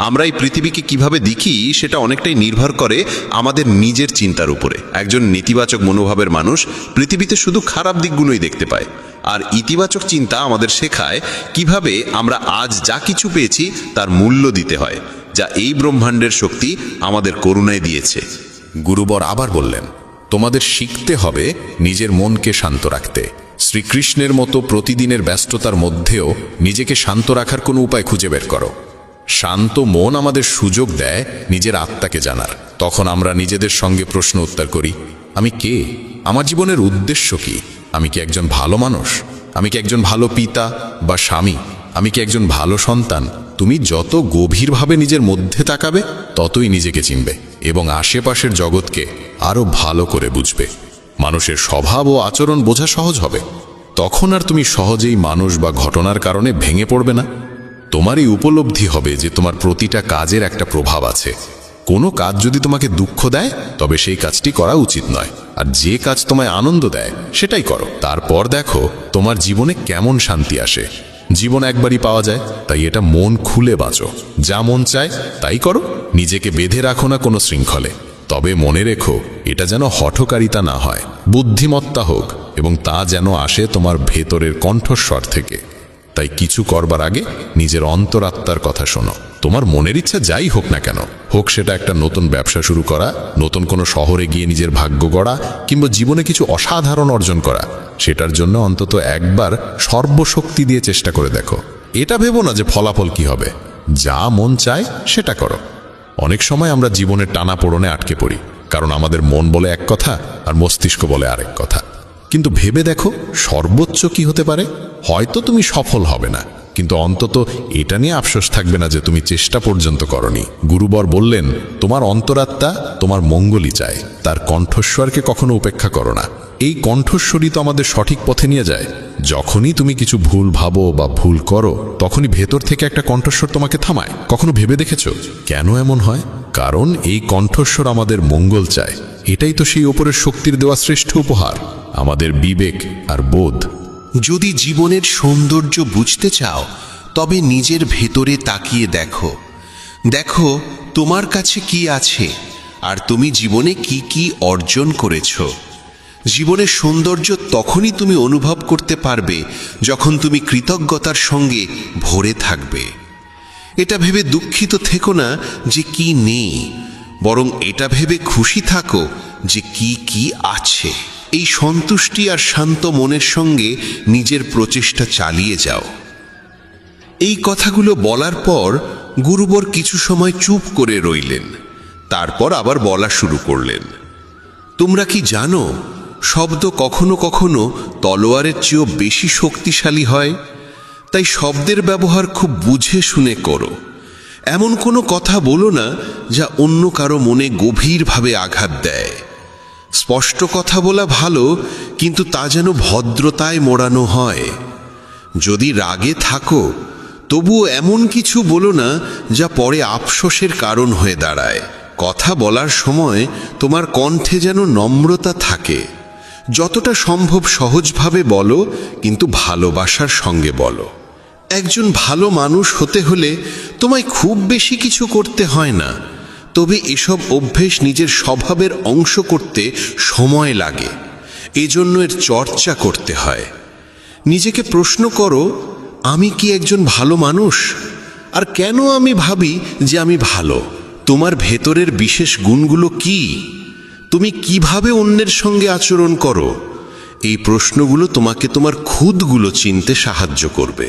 [SPEAKER 7] আমরা এই পৃথিবীকে কিভাবে দেখি সেটা অনেকটাই নির্ভর করে আমাদের নিজের চিন্তার উপরে। একজন নেতিবাচক মনোভাবের মানুষ পৃথিবীতে শুধু খারাপ দিকগুলোই দেখতে পায়, আর ইতিবাচক চিন্তা আমাদের শেখায় কিভাবে আমরা আজ যা কিছু পেয়েছি তার মূল্য দিতে হয়, যা এই ব্রহ্মাণ্ডের শক্তি আমাদের করুণায় দিয়েছে।
[SPEAKER 2] গুরুবর আবার বললেন, তোমাদের শিখতে হবে নিজের মনকে শান্ত রাখতে। শ্রীকৃষ্ণের মতো প্রতিদিনের ব্যস্ততার মধ্যেও নিজেকে শান্ত রাখার কোনো উপায় খুঁজে বের করো। শান্ত মন আমাদের সুযোগ দেয় নিজের আত্মাকে জানার। তখন আমরা নিজেদের সঙ্গে প্রশ্ন উত্তর করি, আমি কে? আমার জীবনের উদ্দেশ্য কি? আমি কি একজন ভালো মানুষ? আমি কি একজন ভালো পিতা বা স্বামী? আমি কি একজন ভালো সন্তান? তুমি যত গভীরভাবে নিজের মধ্যে তাকাবে, ততই নিজেকে চিনবে এবং আশেপাশের জগৎকে আরও ভালো করে বুঝবে। মানুষের স্বভাব ও আচরণ বোঝা সহজ হবে। তখন আর তুমি সহজেই মানুষ বা ঘটনার কারণে ভেঙে পড়বে না। তোমার এই উপলব্ধি হবে যে তোমার প্রতিটা কাজের একটা প্রভাব আছে। কোনো কাজ যদি তোমাকে দুঃখ দেয়, তবে সেই কাজটি করা উচিত নয়, আর যে কাজ তোমায় আনন্দ দেয় সেটাই করো। তারপর দেখো তোমার জীবনে কেমন শান্তি আসে। জীবন একবারই পাওয়া যায়, তাই এটা মন খুলে বাঁচো। যা মন চায় তাই করো, নিজেকে বেঁধে রাখো না কোনো শৃঙ্খলে। তবে মনে রেখো, এটা যেন হঠকারিতা না হয়, বুদ্ধিমত্তা হোক, এবং তা যেন আসে তোমার ভেতরের কণ্ঠস্বর থেকে। তাই কিছু করবার আগে নিজের অন্তরাত্মার কথা শোনো। তোমার মনের ইচ্ছা যাই হোক না কেন, হোক সেটা একটা নতুন ব্যবসা শুরু করা, নতুন কোনো শহরে গিয়ে নিজের ভাগ্য গড়া, কিংবা জীবনে কিছু অসাধারণ অর্জন করা, সেটার জন্য অন্তত একবার সর্বশক্তি দিয়ে চেষ্টা করে দেখো। এটা ভেবো না যে ফলাফল কি হবে, যা মন চায় সেটা করো। অনেক সময় আমরা জীবনের টানাপোড়েনে আটকে পড়ি, কারণ আমাদের মন বলে এক কথা আর মস্তিষ্ক বলে আরেক কথা। কিন্তু ভেবে দেখো সর্বোচ্চ কি হতে পারে। হয়তো তুমি সফল হবে না, কিন্তু অন্তত এটা নিয়ে আফসোস থাকবে না যে তুমি চেষ্টা পর্যন্ত করনি। গুরুবর বললেন, তোমার অন্তরাত্মা তোমার মঙ্গলই চায়, তার কণ্ঠস্বরকে কখনো উপেক্ষা করো না। এই কণ্ঠস্বরই তো আমাদের সঠিক পথে নিয়ে যায়। যখনই তুমি কিছু ভুল ভাবো বা ভুল করো, তখনই ভেতর থেকে একটা কণ্ঠস্বর তোমাকে থামায়। কখনো ভেবে দেখেছো কেন এমন হয়? কারণ এই কণ্ঠস্বর আমাদের মঙ্গল চায়। এটাই তো সেই ওপরের শক্তির দেওয়া শ্রেষ্ঠ উপহার, আমাদের বিবেক আর বোধ।
[SPEAKER 9] যদি জীবনের সৌন্দর্য বুঝতে চাও, তবে নিজের ভেতরে তাকিয়ে দেখো। দেখো তোমার কাছে কি আছে, আর তুমি জীবনে কি কি অর্জন করেছো। জীবনের সৌন্দর্য তখনই তুমি অনুভব করতে পারবে যখন তুমি কৃতজ্ঞতার সঙ্গে ভরে থাকবে। এটা ভেবে দুঃখিত থেকো না যে কি নেই, বরং এটা ভেবে খুশি থাকো যে কি কি আছে। এই সন্তুষ্টি আর শান্ত মনের সঙ্গে নিজের প্রচেষ্টা চালিয়ে যাও। এই কথাগুলো বলার পর গুরুবর কিছু সময় চুপ করে রইলেন, তারপর আবার বলা শুরু করলেন। তোমরা কি জানো, শব্দ কখনো কখনো তলোয়ারের চেয়েও বেশি শক্তিশালী হয়। তাই শব্দের ব্যবহার খুব বুঝে শুনে করো। এমন কোনো কথা বলো না যা অন্য কারো মনে গভীরভাবে আঘাত দেয়। স্পষ্ট কথা বলা ভালো, কিন্তু তা যেন ভদ্রতায় মোড়ানো হয়। যদি রাগে থাকো, তবুও এমন কিছু বলো না যা পরে আফসোসের কারণ হয়ে দাঁড়ায়। কথা বলার সময় তোমার কণ্ঠে যেন নম্রতা থাকে। যতটা সম্ভব সহজভাবে বলো, কিন্তু ভালোবাসার সঙ্গে বলো। একজন ভালো মানুষ হতে হলে তোমায় খুব বেশি কিছু করতে হয় না, তবে এসব অভ্যেস নিজের স্বভাবের অংশ করতে সময় লাগে। এজন্য এর চর্চা করতে হয়। নিজেকে প্রশ্ন করো, আমি কি একজন ভালো মানুষ? আর কেন আমি ভাবি যে আমি ভালো? তোমার ভেতরের বিশেষ গুণগুলো কি? তুমি কিভাবে অন্যের সঙ্গে আচরণ করো? এই প্রশ্নগুলো তোমাকে তোমার খুদগুলো চিনতে সাহায্য করবে।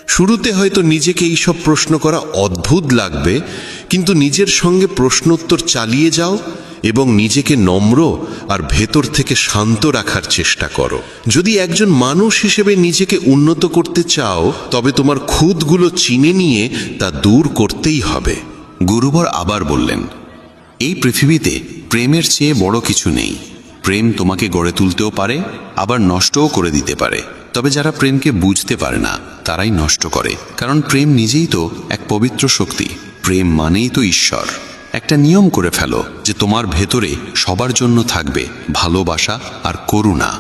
[SPEAKER 9] শুরুতে হয়তো নিজেকে এইসব প্রশ্ন করা অদ্ভুত লাগবে, কিন্তু নিজের সঙ্গে প্রশ্নোত্তর চালিয়ে যাও এবং নিজেকে নম্র আর ভেতর থেকে শান্ত রাখার চেষ্টা করো। যদি একজন মানুষ হিসেবে নিজেকে উন্নত করতে চাও, তবে তোমার খুদগুলো চিনে নিয়ে তা দূর করতেই হবে।
[SPEAKER 1] গুরুবর আবার বললেন, এই পৃথিবীতে প্রেমের চেয়ে বড় কিছু নেই। প্রেম তোমাকে গড়ে তুলতেও পারে, আবার নষ্টও করে দিতে পারে। তবে যারা প্রেমকে বুঝতে পারে না, তারাই নষ্ট করে। কারণ প্রেম নিজেই তো এক পবিত্র শক্তি। প্রেম মানেই তো ঈশ্বর। একটা নিয়ম করে ফেলো যে তোমার ভেতরে সবার জন্য থাকবে ভালোবাসা আর করুণা।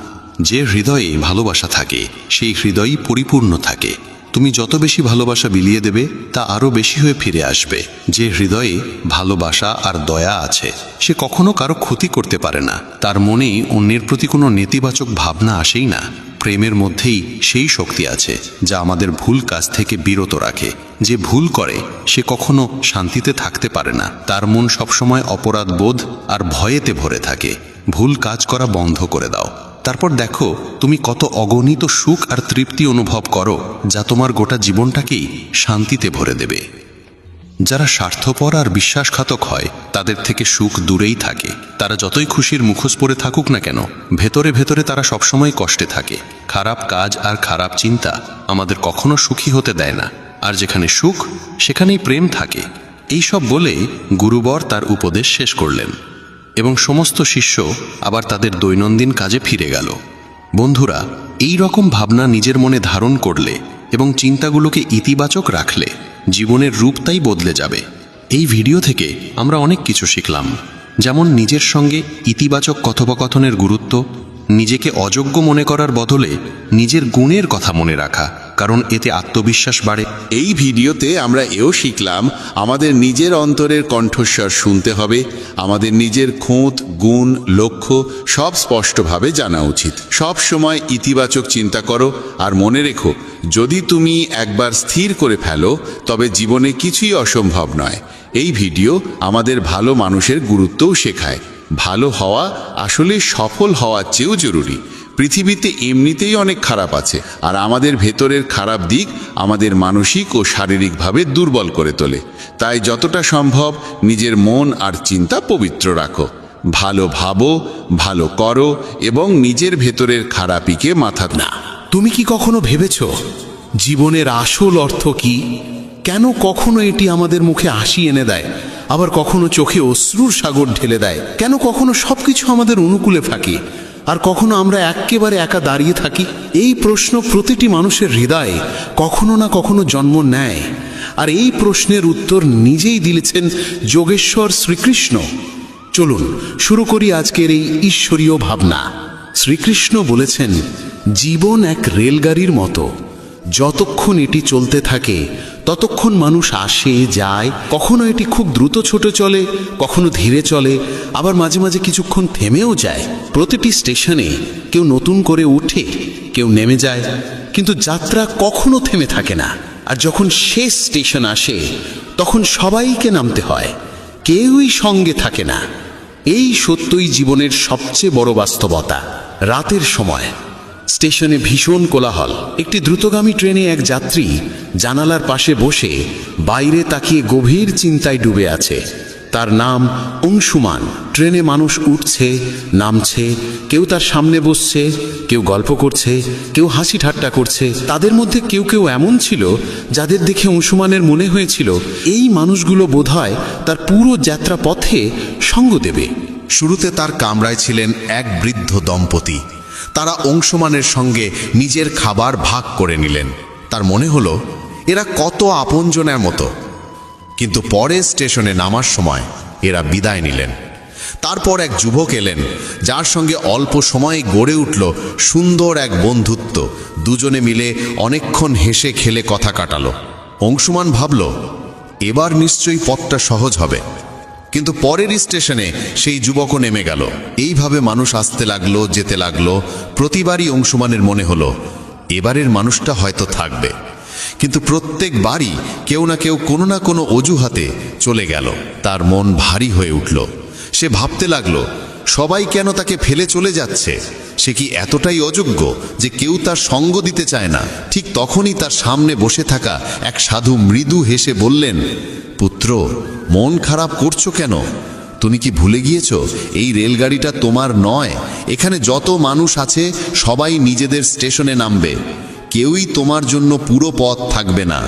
[SPEAKER 1] যে হৃদয়ে ভালোবাসা থাকে, সেই হৃদয়ই পরিপূর্ণ থাকে। তুমি যত বেশি ভালোবাসা বিলিয়ে দেবে, তা আরও বেশি হয়ে ফিরে আসবে। যে হৃদয়ে ভালোবাসা আর দয়া আছে, সে কখনো কারো ক্ষতি করতে পারে না। তার মনে অন্যের প্রতি কোনো নেতিবাচক ভাবনা আসেই না। প্রেমের মধ্যেই সেই শক্তি আছে যা আমাদের ভুল কাজ থেকে বিরত রাখে। যে ভুল করে সে কখনো শান্তিতে থাকতে পারে না। তার মন সবসময় অপরাধ বোধ আর ভয়েতে ভরে থাকে। ভুল কাজ করা বন্ধ করে দাও, তারপর দেখো তুমি কত অগণিত সুখ আর তৃপ্তি অনুভব করো, যা তোমার গোটা জীবনটাকেই শান্তিতে ভরে দেবে। যারা স্বার্থপর আর বিশ্বাসঘাতক হয়, তাদের থেকে সুখ দূরেই থাকে। তারা যতই খুশির মুখোশ পরে থাকুক না কেন, ভেতরে ভেতরে তারা সবসময় কষ্টে থাকে। খারাপ কাজ আর খারাপ চিন্তা আমাদের কখনো সুখী হতে দেয় না। আর যেখানে সুখ, সেখানেই প্রেম থাকে। এইসব বলে গুরুবর তার উপদেশ শেষ করলেন এবং সমস্ত শিষ্য আবার তাদের দৈনন্দিন কাজে ফিরে গেল। বন্ধুরা, এই রকম ভাবনা নিজের মনে ধারণ করলে এবং চিন্তাগুলোকে ইতিবাচক রাখলে জীবনের রূপটাই বদলে যাবে। এই ভিডিও থেকে আমরা অনেক কিছু শিখলাম, যেমন নিজের সঙ্গে ইতিবাচক কথোপকথনের গুরুত্ব, নিজেকে অযোগ্য মনে করার বদলে নিজের গুণের কথা মনে রাখা,
[SPEAKER 9] কারণ এতে আত্মবিশ্বাস বাড়ে।
[SPEAKER 3] এই ভিডিওতে আমরা এও শিখলাম আমাদের নিজের অন্তরের কণ্ঠস্বর শুনতে হবে, আমাদের নিজের খোঁত, গুণ, লক্ষ্য সব স্পষ্টভাবে জানা উচিত। সব সময় ইতিবাচক চিন্তা করো, আর মনে রেখো, যদি তুমি একবার স্থির করে ফেলো তবে জীবনে কিছুই অসম্ভব নয়। এই ভিডিও আমাদের ভালো মানুষের গুরুত্বও শেখায়। ভালো হওয়া আসলে সফল হওয়ার চেয়েও জরুরি। পৃথিবীতে এমনিতেই অনেক খারাপ আছে, আর আমাদের ভেতরের খারাপ দিক আমাদের মানসিক ও শারীরিকভাবে দুর্বল করে তোলে। তাই যতটা সম্ভব নিজের মন আর চিন্তা পবিত্র রাখো, ভালো ভাবো, ভালো করো এবং নিজের ভেতরের খারাপিকে মাথা না।
[SPEAKER 9] তুমি কি কখনো ভেবেছ জীবনের আসল অর্থ কি? কেন কখনো এটি আমাদের মুখে হাসি এনে দেয়, আবার কখনো চোখে অশ্রুর সাগর ঢেলে দেয়? কেন কখনো সবকিছু আমাদের অনুকূলে থাকে, আর কখনো আমরা একেবারে একা দাঁড়িয়ে থাকি? এই প্রশ্ন প্রতিটি মানুষের হৃদয়ে কখনো না কখনো জন্ম নেয়, আর এই প্রশ্নের উত্তর নিজেই দিয়েছেন যোগেশ্বর শ্রীকৃষ্ণ। চলুন শুরু করি আজকের এই ঈশ্বরীয় ভাবনা। শ্রীকৃষ্ণ বলেছেন, জীবন এক রেলগাড়ির মতো, যতক্ষণ এটি চলতে থাকে ততক্ষণ মানুষ আসে যায়। কখনো এটি খুব দ্রুত ছোটে চলে, কখনো ধীরে চলে, আবার মাঝে মাঝে কিছুক্ষণ থেমেও যায়। প্রতিটি স্টেশনে কেউ নতুন করে উঠে, কেউ নেমে যায়, কিন্তু যাত্রা কখনো থেমে থাকে না। আর যখন শেষ স্টেশন আসে তখন সবাইকে নামতে হয়, কেউই সঙ্গে থাকে না। এই সত্যই জীবনের সবচেয়ে বড় বাস্তবতা। রাতের সময় স্টেশনে ভীষণ কোলাহল। একটি দ্রুতগামী ট্রেনে এক যাত্রী জানালার পাশে বসে বাইরে তাকিয়ে গভীর চিন্তায় ডুবে আছে। তার নাম অংশুমান। ট্রেনে মানুষ উঠছে, নামছে, কেউ তার সামনে বসছে, কেউ গল্প করছে, কেউ হাসি ঠাট্টা করছে। তাদের মধ্যে কেউ কেউ এমন ছিল যাদের দেখে অংশুমানের মনে হয়েছিল এই মানুষগুলো বোধহয় তার পুরো যাত্রা পথে সঙ্গ দেবে।
[SPEAKER 5] শুরুতে তার কামরায় ছিলেন এক বৃদ্ধ দম্পতি। তারা অংশুমানের সঙ্গে নিজের খাবার ভাগ করে নিলেন। তার মনে হলো এরা কত আপনজনের মতো। কিন্তু পরে স্টেশনে নামার সময় এরা বিদায় নিলেন। তারপর এক যুবক এলেন, যার সঙ্গে অল্প সময়ে গড়ে উঠল সুন্দর এক বন্ধুত্ব। দুজনে মিলে অনেকক্ষণ হেসে খেলে কথা কাটালো। অংশুমান ভাবল, এবার নিশ্চয়ই পথটা সহজ হবে। কিন্তু পরের স্টেশনে সেই যুবকও নেমে গেল। এইভাবে মানুষ আসতে লাগলো, যেতে লাগলো। প্রতিবারই অংশুমানের মনে হলো এবারের মানুষটা হয়তো থাকবে। কিন্তু প্রত্যেকবারই কেউ না কেউ কোনো না কোনো অজুহাতে চলে গেল। তার মন ভারী হয়ে উঠল। সে ভাবতে লাগলো, সবাই কেন তাকে ফেলে চলে যাচ্ছে? সে কি এতটাই অযোগ্য যে কেউ তার সঙ্গ দিতে চায় না? ঠিক তখনই তার সামনে বসে থাকা এক সাধু মৃদু হেসে বললেন, পুত্র, মন খারাপ করছো কেন? তুমি কি ভুলে গিয়েছো এই রেলগাড়িটা তোমার নয়? এখানে যত মানুষ আছে সবাই নিজেদের স্টেশনে নামবে। কেউই তোমার জন্য পুরো পথ থাকবে না।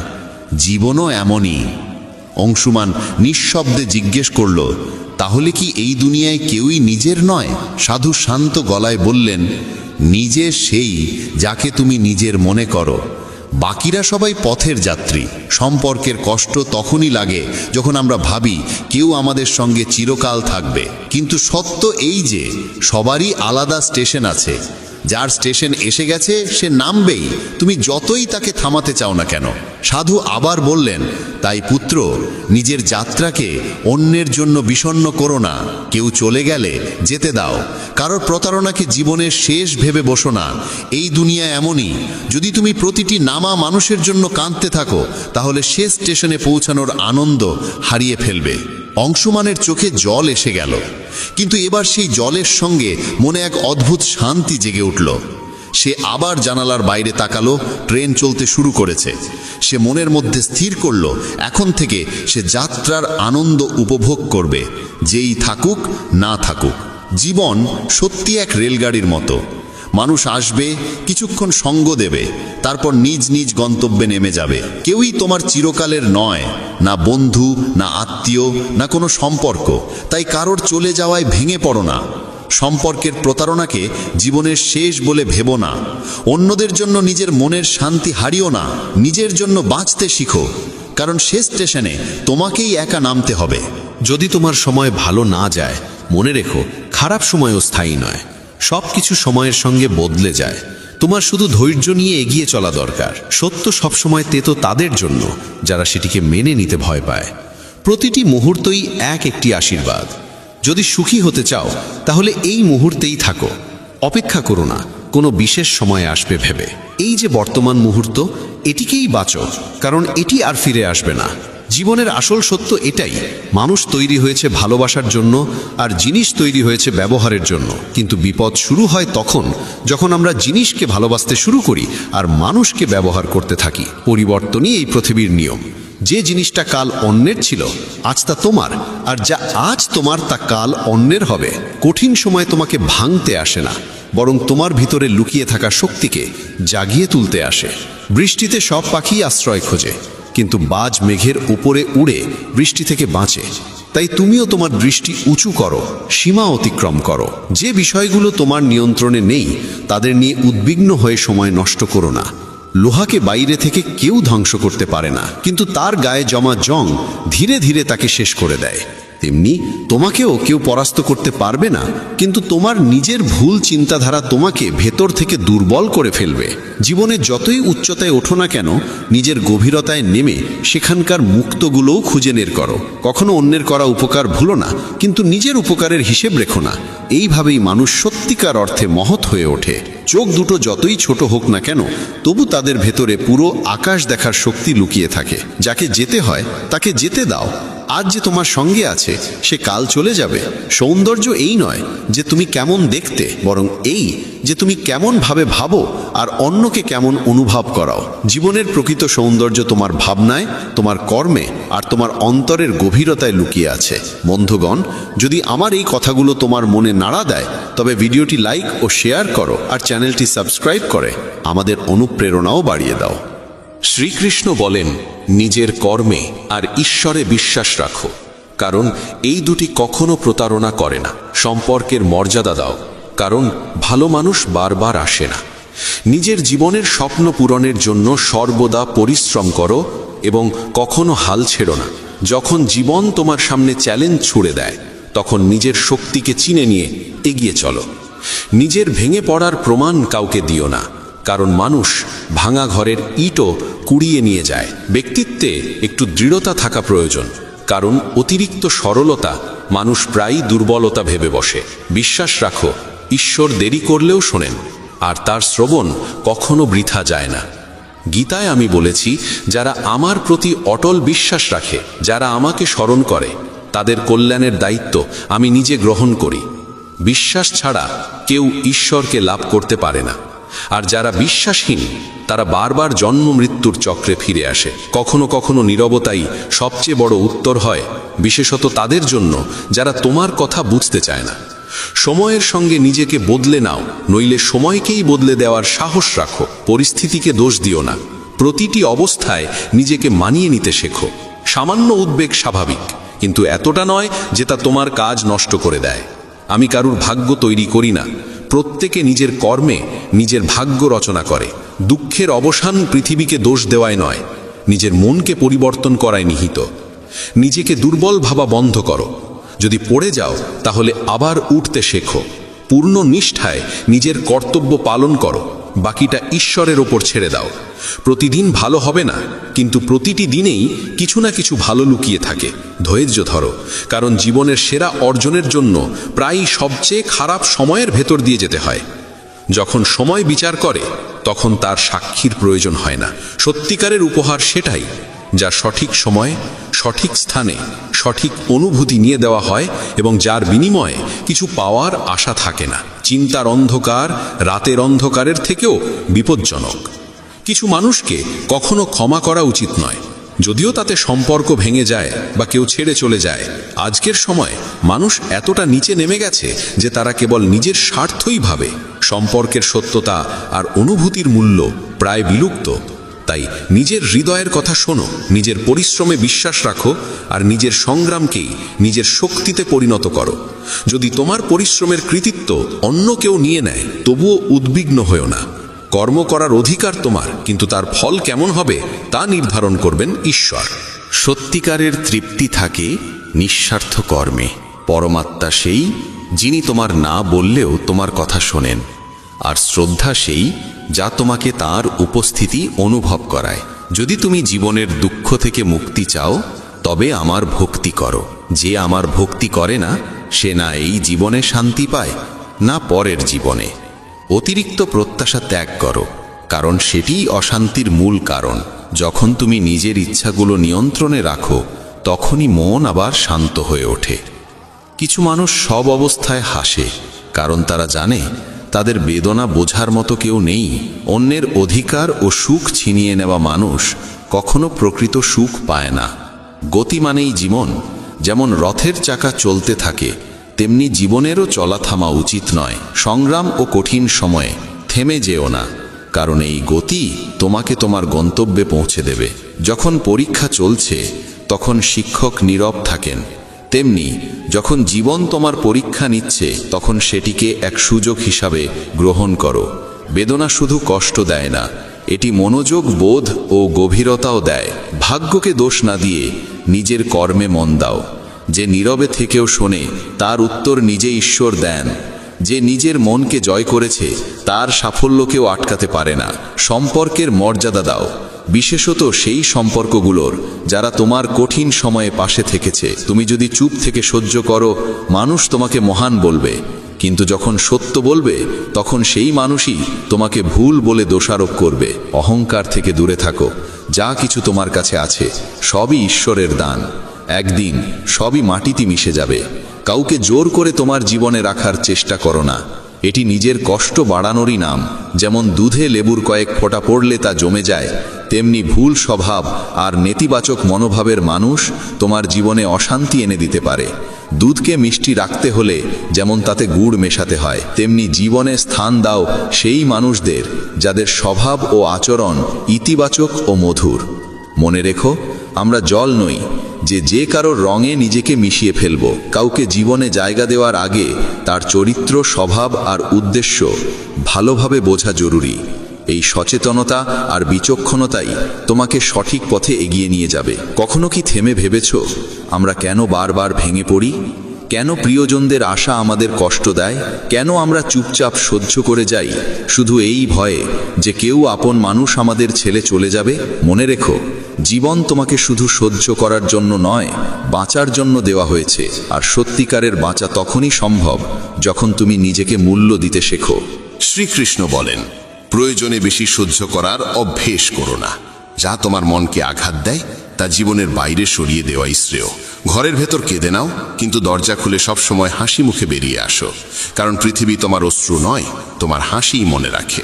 [SPEAKER 5] জীবনও এমনই। অংশুমান নিঃশব্দে জিজ্ঞেস করল, তাহলে কি এই দুনিয়ায় কেউই নিজের নয়? সাধু শান্ত গলায় বললেন, নিজে সেই যাকে তুমি নিজের মনে করো। বাকিরা সবাই পথের যাত্রী। সম্পর্কের কষ্ট তখনই লাগে যখন আমরা ভাবি কেউ আমাদের সঙ্গে চিরকাল থাকবে। কিন্তু সত্য এই যে সবারই আলাদা স্টেশন আছে। যার স্টেশন এসে গেছে সে নামবেই, তুমি যতই তাকে থামাতে চাও না কেন। সাধু আবার বললেন, তাই পুত্র, নিজের যাত্রাকে অন্যের জন্য বিষণ্ণ করো না। কেউ চলে গেলে যেতে দাও। কারোর প্রতারণাকে জীবনের শেষ ভেবে বসো না। এই দুনিয়া এমনই। যদি তুমি প্রতিটি নামা মানুষের জন্য কাঁদতে থাকো তাহলে শেষ স্টেশনে পৌঁছানোর আনন্দ হারিয়ে ফেলবে। অংশুমানের চোখে জল এসে গেল, কিন্তু এবার সেই জলের সঙ্গে মনে এক অদ্ভুত শান্তি জেগে উঠল। সে আবার জানালার বাইরে তাকালো। ট্রেন চলতে শুরু করেছে। সে মনের মধ্যে স্থির করল, এখন থেকে সে যাত্রার আনন্দ উপভোগ করবে, যেই থাকুক না থাকুক। জীবন সত্যি এক রেলগাড়ির মতো। মানুষ আসবে, কিছুক্ষণ সঙ্গ দেবে, তারপর নিজ নিজ গন্তব্যে নেমে যাবে। কেউই তোমার চিরকালের নয়, না বন্ধু, না আত্মীয়, না কোনো সম্পর্ক। তাই কারোর চলে যাওয়ায় ভেঙে পড়ো না। সম্পর্কের প্রতারণাকে জীবনের শেষ বলে ভেবো না। অন্যদের জন্য নিজের মনের শান্তি হারিও না। নিজের জন্য বাঁচতে শিখো, কারণ শেষ স্টেশনে তোমাকেই একা নামতে হবে।
[SPEAKER 9] যদি তোমার সময় ভালো না যায়, মনে রেখো খারাপ সময়ও স্থায়ী নয়। সব কিছু সময়ের সঙ্গে বদলে যায়। তোমার শুধু ধৈর্য নিয়ে এগিয়ে চলা দরকার। সত্য সবসময় তেতো তাদের জন্য যারা সেটিকে মেনে নিতে ভয় পায়। প্রতিটি মুহূর্তই একটি আশীর্বাদ। যদি সুখী হতে চাও তাহলে এই মুহূর্তেই থাকো। অপেক্ষা করো না কোনো বিশেষ সময় আসবে ভেবে। এই যে বর্তমান মুহূর্ত, এটিকেই বাঁচো, কারণ এটি আর ফিরে আসবে না। জীবনের আসল সত্য এটাই, মানুষ তৈরি হয়েছে ভালোবাসার জন্য আর জিনিস তৈরি হয়েছে ব্যবহারের জন্য। কিন্তু বিপদ শুরু হয় তখন যখন আমরা জিনিসকে ভালোবাসতে শুরু করি আর মানুষকে ব্যবহার করতে থাকি। পরিবর্তনই এই পৃথিবীর নিয়ম। যে জিনিসটা কাল অন্যের ছিল আজ তা তোমার, আর যা আজ তোমার তা কাল অন্যের হবে। কঠিন সময় তোমাকে ভাঙতে আসে না, বরং তোমার ভিতরে লুকিয়ে থাকা শক্তিকে জাগিয়ে তুলতে আসে। বৃষ্টিতে সব পাখি আশ্রয় খোঁজে, কিন্তু বাজ মেঘের উপরে উড়ে বৃষ্টি থেকে বাঁচে। তাই তুমিও তোমার দৃষ্টি উঁচু করো, সীমা অতিক্রম করো। যে বিষয়গুলো তোমার নিয়ন্ত্রণে নেই তাদের নিয়ে উদ্বিগ্ন হয়ে সময় নষ্ট করো না। লোহাকে বাইরে থেকে কেউ ধ্বংস করতে পারে না, কিন্তু তার গায়ে জমা জং ধীরে ধীরে তাকে শেষ করে দেয়। তেমনি তোমাকেও কেউ পরাস্ত করতে পারবে না, কিন্তু তোমার নিজের ভুল চিন্তাধারা তোমাকে ভেতর থেকে দুর্বল করে ফেলবে। জীবনে যতই উচ্চতায় ওঠো না কেন, নিজের গভীরতায় নেমে সেখানকার মুক্তগুলোও খুঁজে বের করো। কখনো অন্যের করা উপকার ভুলো না, কিন্তু নিজের উপকারের হিসেব রেখো না। এইভাবেই মানুষ সত্যিকার অর্থে মহৎ হয়ে ওঠে। চোখ দুটো যতই ছোট হোক না কেন, তবু তাদের ভেতরে পুরো আকাশ দেখার শক্তি লুকিয়ে থাকে। যাকে যেতে হয় তাকে যেতে দাও। আজ যে তোমার সঙ্গে আছে সে কাল চলে যাবে। সৌন্দর্য এই নয় যে তুমি কেমন দেখতে, বরং এই যে তুমি কেমন ভাবে ভাবো আর অন্যকে কেমন অনুভব করাও। জীবনের প্রকৃত সৌন্দর্য তোমার ভাবনায়, তোমার কর্মে আর তোমার অন্তরের গভীরতায় লুকিয়ে আছে। বন্ধুগণ, যদি আমার এই কথাগুলো তোমার মনে নাড়া দেয় তবে ভিডিওটি লাইক ও শেয়ার করো আর চ্যানেলটি সাবস্ক্রাইব করে আমাদের অনুপ্রেরণাও বাড়িয়ে দাও।
[SPEAKER 6] শ্রীকৃষ্ণ বলেন, নিজের কর্মে আর ঈশ্বরে বিশ্বাস রাখো, কারণ এই দুটি কখনো প্রতারণা করে না। সম্পর্কের মর্যাদা দাও, কারণ ভালো মানুষ বারবার আসে না। নিজের জীবনের স্বপ্ন পূরণের জন্য সর্বদা পরিশ্রম করো এবং কখনো হাল ছেড়ো না। যখন জীবন তোমার সামনে চ্যালেঞ্জ ছুড়ে দেয়, তখন নিজের শক্তিকে চিনে নিয়ে এগিয়ে চলো। নিজের ভেঙে পড়ার প্রমাণ কাউকে দিও না, কারণ মানুষ ভাঙা ঘরের ইটও কুড়িয়ে নিয়ে যায়। ব্যক্তিত্বে একটু দৃঢ়তা থাকা প্রয়োজন, কারণ অতিরিক্ত সরলতা মানুষ প্রায়ই দুর্বলতা ভেবে বসে। বিশ্বাস রাখো, ঈশ্বর দেরি করলেও শোনেন, আর তার শ্রবণ কখনো বৃথা যায় না। গীতায় আমি বলেছি, যারা আমার প্রতি অটল বিশ্বাস রাখে, যারা আমাকে স্মরণ করে, তাদের কল্যাণের দায়িত্ব আমি নিজে গ্রহণ করি। বিশ্বাস ছাড়া কেউ ঈশ্বরকে লাভ করতে পারে না, আর যারা বিশ্বাসহীন তারা বারবার জন্ম মৃত্যুর চক্রে ফিরে আসে। কখনো কখনো নীরবতাই সবচেয়ে বড় উত্তর হয়, বিশেষত তাদের জন্য যারা তোমার কথা বুঝতে চায় না। সময়ের সঙ্গে নিজেকে বদলে নাও, নইলে সময়কেই বদলে দেওয়ার সাহস রাখো। পরিস্থিতিকে দোষ দিও না, প্রতিটি অবস্থায় নিজেকে মানিয়ে নিতে শেখো। সামান্য উদ্বেগ স্বাভাবিক, কিন্তু এতটা নয় যে তা তোমার কাজ নষ্ট করে দেয়। আমি কারুর ভাগ্য তৈরি করি না, প্রত্যেকে নিজের কর্মে নিজের ভাগ্য রচনা করে। দুঃখের অবসান পৃথিবীকে দোষ দেওয়ায় নয়, নিজের মনকে পরিবর্তন করায় নিহিত। নিজেকে দুর্বল ভাবা বন্ধ করো। যদি পড়ে যাও তাহলে আবার উঠতে শেখো। পূর্ণ নিষ্ঠায় নিজের কর্তব্য পালন করো, বাকিটা ঈশ্বরের ওপর ছেড়ে দাও। প্রতিদিন ভালো হবে না, কিন্তু প্রতিটি দিনেই কিছু না কিছু ভালো লুকিয়ে থাকে। ধৈর্য ধরো, কারণ জীবনের সেরা অর্জনের জন্য প্রায়ই সবচেয়ে খারাপ সময়ের ভেতর দিয়ে যেতে হয়। যখন সময় বিচার করে তখন তার সাক্ষীর প্রয়োজন হয় না। সত্যিকারের উপহার সেটাই যা সঠিক সময়ে, সঠিক স্থানে, সঠিক অনুভূতি নিয়ে দেওয়া হয় এবং যার বিনিময়ে কিছু পাওয়ার আশা থাকে না। চিন্তার অন্ধকার রাতের অন্ধকারের থেকেও বিপজ্জনক। কিছু মানুষকে কখনো ক্ষমা করা উচিত নয়, যদিও তাতে সম্পর্ক ভেঙে যায় বা কেউ ছেড়ে চলে যায়। আজকের সময় মানুষ এতটা নিচে নেমে গেছে যে তারা কেবল নিজের স্বার্থই ভাবে। সম্পর্কের সত্যতা আর অনুভূতির মূল্য প্রায় বিলুপ্ত। তাই নিজের হৃদয়ের কথা শোনো, নিজের পরিশ্রমে বিশ্বাস রাখো, আর নিজের সংগ্রামকেই নিজের শক্তিতে পরিণত করো। যদি তোমার পরিশ্রমের কৃতিত্ব অন্য কেউ নিয়ে নেয়, তবুও উদ্বিগ্ন হয়ো না। কর্ম করার অধিকার তোমার, কিন্তু তার ফল কেমন হবে তা নির্ধারণ করবেন ঈশ্বর।
[SPEAKER 9] সত্যিকারের তৃপ্তি থাকে নিঃস্বার্থ কর্মে। পরমাত্মা সেই, যিনি তোমার না বললেও তোমার কথা শোনেন।
[SPEAKER 2] আর শ্রদ্ধা সেই যা তোমাকে তার উপস্থিতি অনুভব করায়। যদি তুমি জীবনের দুঃখ থেকে মুক্তি চাও তবে আমার ভক্তি করো। যে আমার ভক্তি করে না সে না এই জীবনে শান্তি পায় না পরের জীবনে। অতিরিক্ত প্রত্যাশা ত্যাগ করো, কারণ সেটিই অশান্তির মূল কারণ। যখন তুমি নিজের ইচ্ছাগুলো নিয়ন্ত্রণে রাখো তখনই মন আবার শান্ত হয়ে ওঠে। কিছু মানুষ সব অবস্থায় হাসে, কারণ তারা জানে তাদের বেদনা বোঝার মতো কেউ নেই। অন্যের অধিকার ও সুখ ছিনিয়ে নেওয়া মানুষ কখনো প্রকৃত সুখ পায় না। গতি মানেই জীবন। যেমন রথের চাকা চলতে থাকে, তেমনি জীবনেরও চলা থামা উচিত নয়। সংগ্রাম ও কঠিন সময়ে থেমে যেও না, কারণ এই গতি তোমাকে তোমার গন্তব্যে পৌঁছে দেবে। যখন পরীক্ষা চলছে তখন শিক্ষক নীরব থাকেন, তেমনি যখন জীবন তোমার পরীক্ষা নিচ্ছে তখন সেটিকে এক সুযোগ হিসাবে গ্রহণ করো। বেদনা শুধু কষ্ট দেয় না, এটি মনোযোগ, বোধ ও গভীরতাও দেয়। ভাগ্যকে দোষ না দিয়ে নিজের কর্মে মন দাও। যে নীরবে থেকেও শোনে তার উত্তর নিজে ঈশ্বর দেন। যে নিজের মনকে জয় করেছে তার সাফল্যকেও আটকাতে পারে না। সম্পর্কের মর্যাদা দাও, বিশেষত সেই সম্পর্কগুলোর যারা তোমার কঠিন সময়ে পাশে থেকেছে। তুমি যদি চুপ থেকে সহ্য করো, মানুষ তোমাকে মহান বলবে, কিন্তু যখন সত্য বলবে তখন সেই মানুষই তোমাকে ভুল বলে দোষারোপ করবে। অহংকার থেকে দূরে থাকো। যা কিছু তোমার কাছে আছে সবই ঈশ্বরের দান। একদিন সবই মাটিতে মিশে যাবে। কাউকে জোর করে তোমার জীবনে রাখার চেষ্টা করো না, এটি নিজের কষ্ট বাড়ানোরই নাম। যেমন দুধে লেবুর কয়েক ফোঁটা পড়লে তা জমে যায়, তেমনি ভুল স্বভাব আর নেতিবাচক মনোভাবের মানুষ তোমার জীবনে অশান্তি এনে দিতে পারে। দুধকে মিষ্টি রাখতে হলে যেমন তাতে গুড় মেশাতে হয়, তেমনি জীবনে স্থান দাও সেই মানুষদের যাদের স্বভাব ও আচরণ ইতিবাচক ও মধুর। মনে রেখো, আমরা জল নই যে কারোর রঙে নিজেকে মিশিয়ে ফেলব। কাউকে জীবনে জায়গা দেওয়ার আগে তার চরিত্র, স্বভাব আর উদ্দেশ্য ভালোভাবে বোঝা জরুরি। এই সচেতনতা আর বিচক্ষণতাই তোমাকে সঠিক পথে এগিয়ে নিয়ে যাবে। কখনো কি থেমে ভেবেছ আমরা কেন বারবার ভেঙে পড়ি? কেন প্রিয়জনদের আশা আমাদের কষ্ট দেয়? কেন আমরা চুপচাপ সহ্য করে যাই শুধু এই ভয়ে যে কেউ আপন মানুষ আমাদের ছেড়ে চলে যাবে? মনে রেখো, জীবন তোমাকে শুধু সহ্য করার জন্য নয়, বাঁচার জন্য দেওয়া হয়েছে। আর সত্যিকারের বাঁচা তখনই সম্ভব যখন তুমি নিজেকে মূল্য দিতে শেখো।
[SPEAKER 4] শ্রীকৃষ্ণ বলেন, প্রয়োজনে বেশি সহ্য করার অভ্যেস করো না। যা তোমার মনকে আঘাত দেয় তা জীবনের বাইরে সরিয়ে দেওয়াই শ্রেয়। ঘরের ভেতর কেঁদে নাও, কিন্তু দরজা খুলে সবসময় হাসি মুখে বেরিয়ে আসো, কারণ পৃথিবী তোমার অশ্রু নয়, তোমার হাসিই মনে রাখে।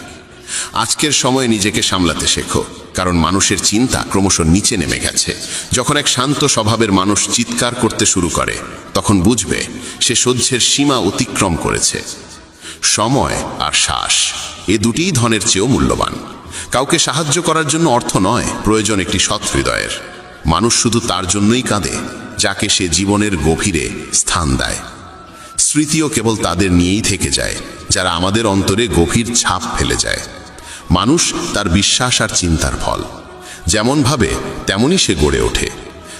[SPEAKER 4] আজকের সময়ে নিজেকে সামলাতে শেখো, কারণ মানুষের চিন্তা ক্রমশ নিচে নেমে গেছে। যখন এক শান্ত স্বভাবের মানুষ চিৎকার করতে শুরু করে তখন বুঝবে সে সহ্যের সীমা অতিক্রম করেছে। সময় আর শ্বাস, এ দুটিই ধনের চেয়েও মূল্যবান। কাউকে সাহায্য করার জন্য অর্থ নয়, প্রয়োজন একটি সৎ হৃদয়ের। মানুষ শুধু তার জন্যই কাঁদে যাকে সে জীবনের গভীরে স্থান দেয়। স্মৃতিও কেবল তাদের নিয়েই থেকে যায় যারা আমাদের অন্তরে গভীর ছাপ ফেলে যায়। মানুষ তার বিশ্বাস আর চিন্তার ফল। যেমন ভাবে তেমনই সে গড়ে ওঠে।